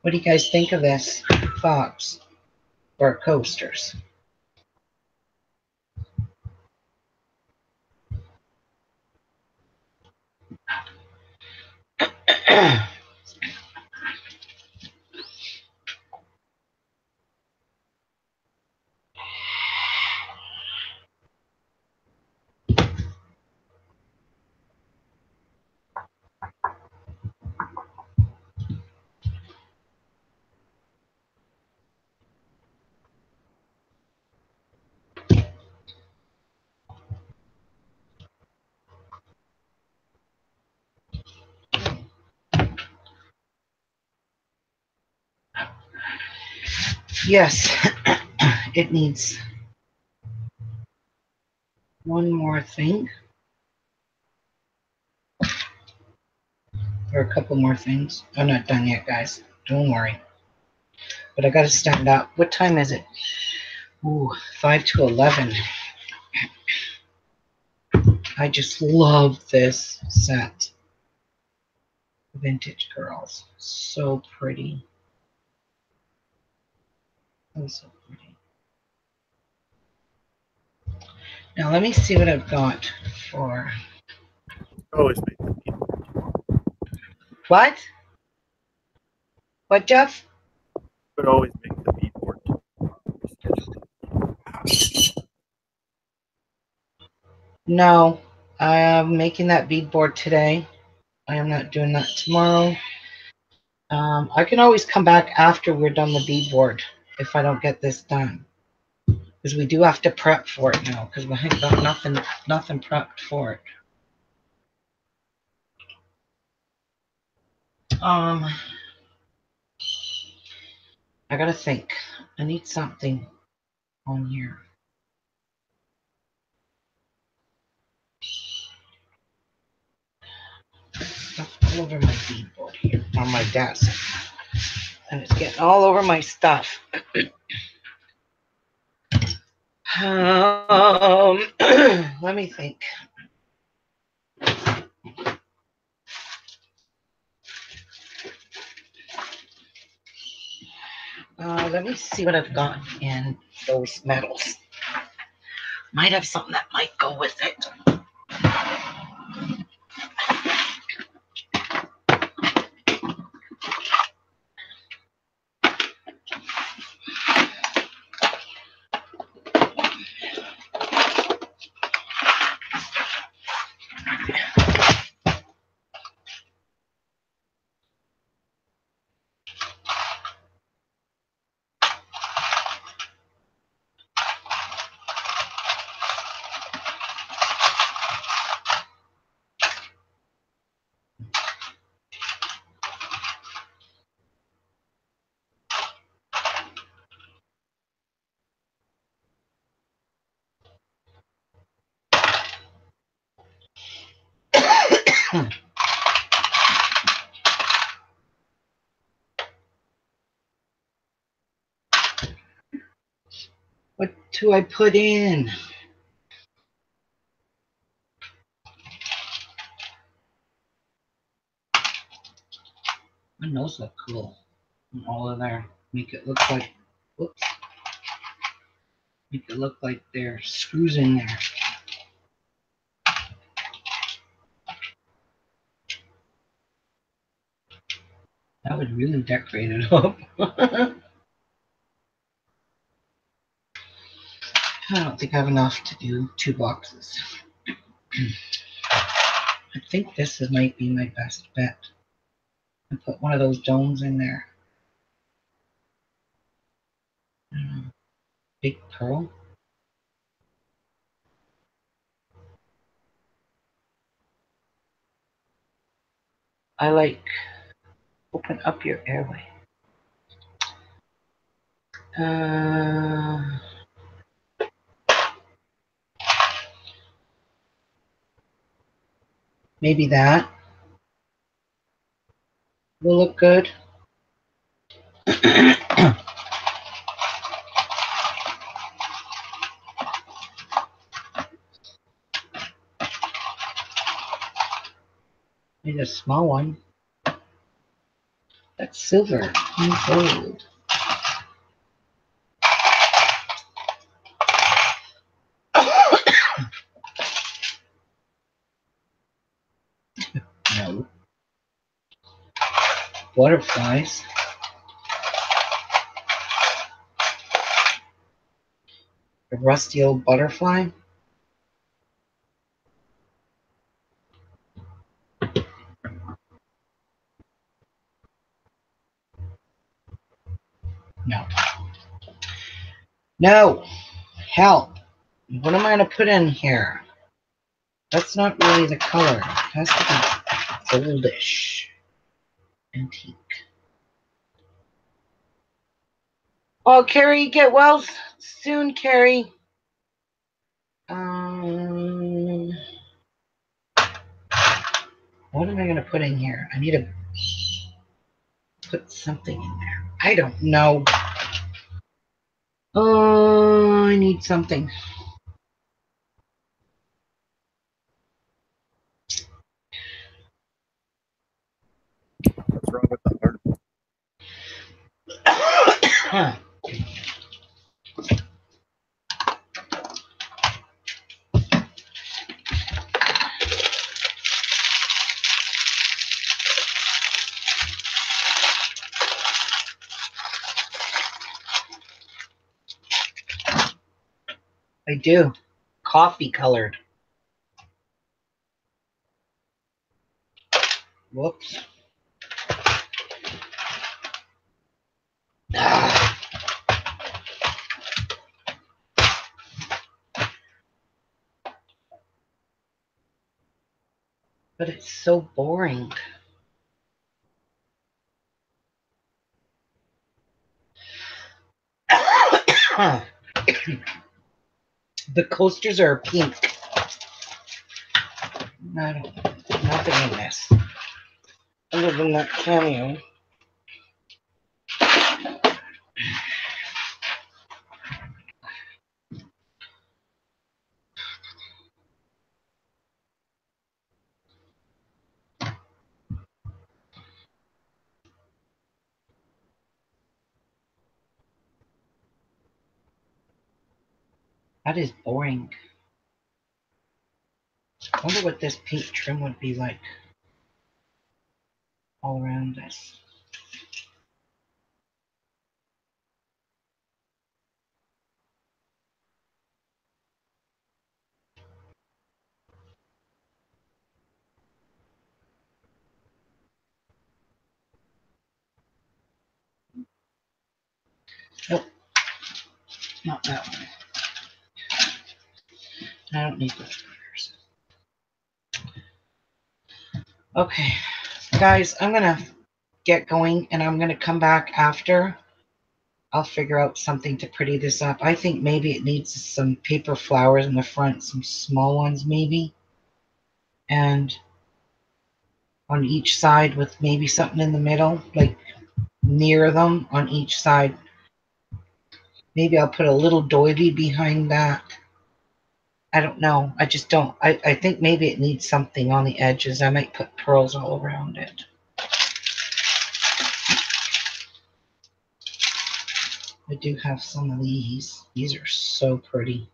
What do you guys think of this? Fobs or coasters? Yes, it needs one more thing. Or a couple more things. I'm not done yet, guys. Don't worry. But I gotta stand up. What time is it? Ooh, 5 to 11. I just love this set. Vintage Girls. So pretty. Oh, so pretty. Now let me see what I've got for... Always make the beadboard. What? What, Jeff? Could always make the beadboard. No, I am making that beadboard today. I am not doing that tomorrow. I can always come back after we're done the beadboard if I don't get this done. Because we do have to prep for it now, because we ain't got nothing prepped for it. I gotta think. I need something on here. Stuff all over my beadboard here on my desk. And it's getting all over my stuff. Let me think. Let me see what I've got in those metals. Might have something that might go with it. What do I put in? My nose look cool. And all of there. Make it look like Whoops. Make it look like there's screws in there. That would really decorate it up. I don't think I have enough to do 2 boxes. I think this might be my best bet. And put one of those domes in there. Big pearl. I like open up your airway. Maybe that will look good. Need a small one. That's silver and gold. No. Butterflies. A rusty old butterfly. No. No. Help. What am I going to put in here? That's not really the color. It has to be goldish. Antique. Oh, Carrie, get well soon, Carrie. What am I going to put in here? I need to put something in there. I don't know. Oh, I need something. What's wrong with the heart? I do. Coffee colored. Whoops. Ah. But it's so boring. The coasters are pink. I don't, nothing in this. Other than that cameo. That is boring. I wonder what this pink trim would be like all around this. Nope, not that one. I don't need those colors. Okay, guys, I'm gonna get going and I'm gonna come back after. I'll figure out something to pretty this up. I think maybe it needs some paper flowers in the front, some small ones maybe. And on each side with maybe something in the middle, like near them on each side. Maybe I'll put a little doily behind that. I don't know. I just don't. I think maybe it needs something on the edges. I might put pearls all around it. I do have some of these. These are so pretty.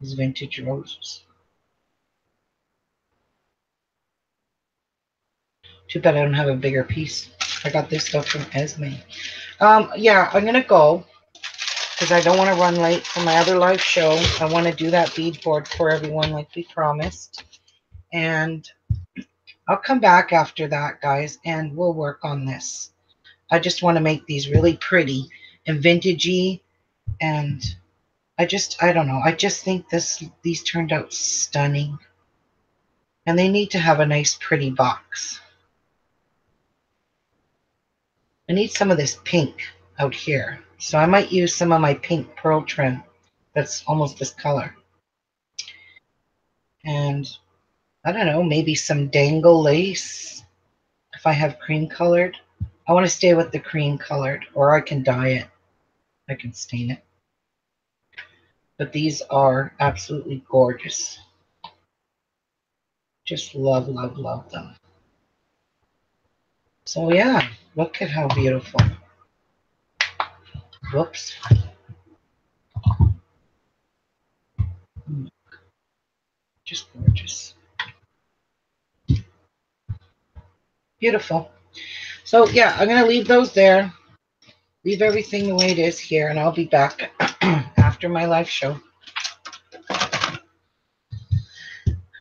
These vintage roses. Too bad I don't have a bigger piece. I got this stuff from Esme. Yeah, I'm gonna go because I don't want to run late for my other live show. I want to do that bead board for everyone like we promised. And I'll come back after that, guys, and we'll work on this. I just want to make these really pretty and vintagey, and I don't know. I just think these turned out stunning. And they need to have a nice pretty box. I need some of this pink out here. So I might use some of my pink pearl trim that's almost this color. And I don't know, maybe some dangle lace if I have cream colored. I want to stay with the cream colored, or I can dye it. I can stain it. But these are absolutely gorgeous. Just love, love, love them. So yeah, look at how beautiful. Whoops. Just gorgeous. Beautiful. So yeah, I'm going to leave those there. Leave everything the way it is here, and I'll be back after my live show.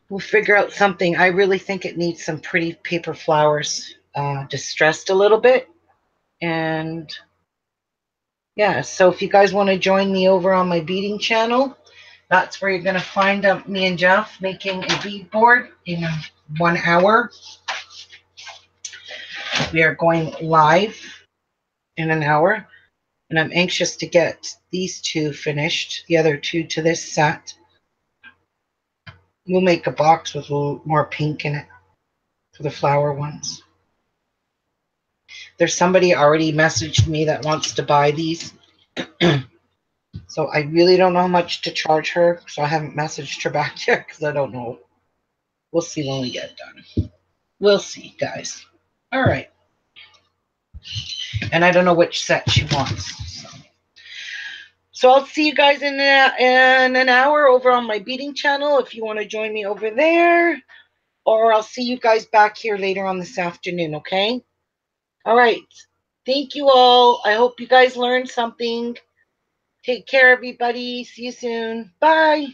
We'll figure out something. I really think it needs some pretty paper flowers, distressed a little bit. And yeah, so if you guys want to join me over on my beading channel, that's where you're going to find me and Jeff making a bead board in 1 hour. We are going live in an hour, and I'm anxious to get these two finished, the other two to this set. We'll make a box with a little more pink in it for the flower ones. There's somebody already messaged me that wants to buy these. So I really don't know how much to charge her, so I haven't messaged her back yet because I don't know. We'll see when we get it done. We'll see, guys. All right. And I don't know which set she wants. So I'll see you guys in an hour over on my beading channel if you want to join me over there. Or I'll see you guys back here later on this afternoon, okay? All right. Thank you all. I hope you guys learned something. Take care, everybody. See you soon. Bye.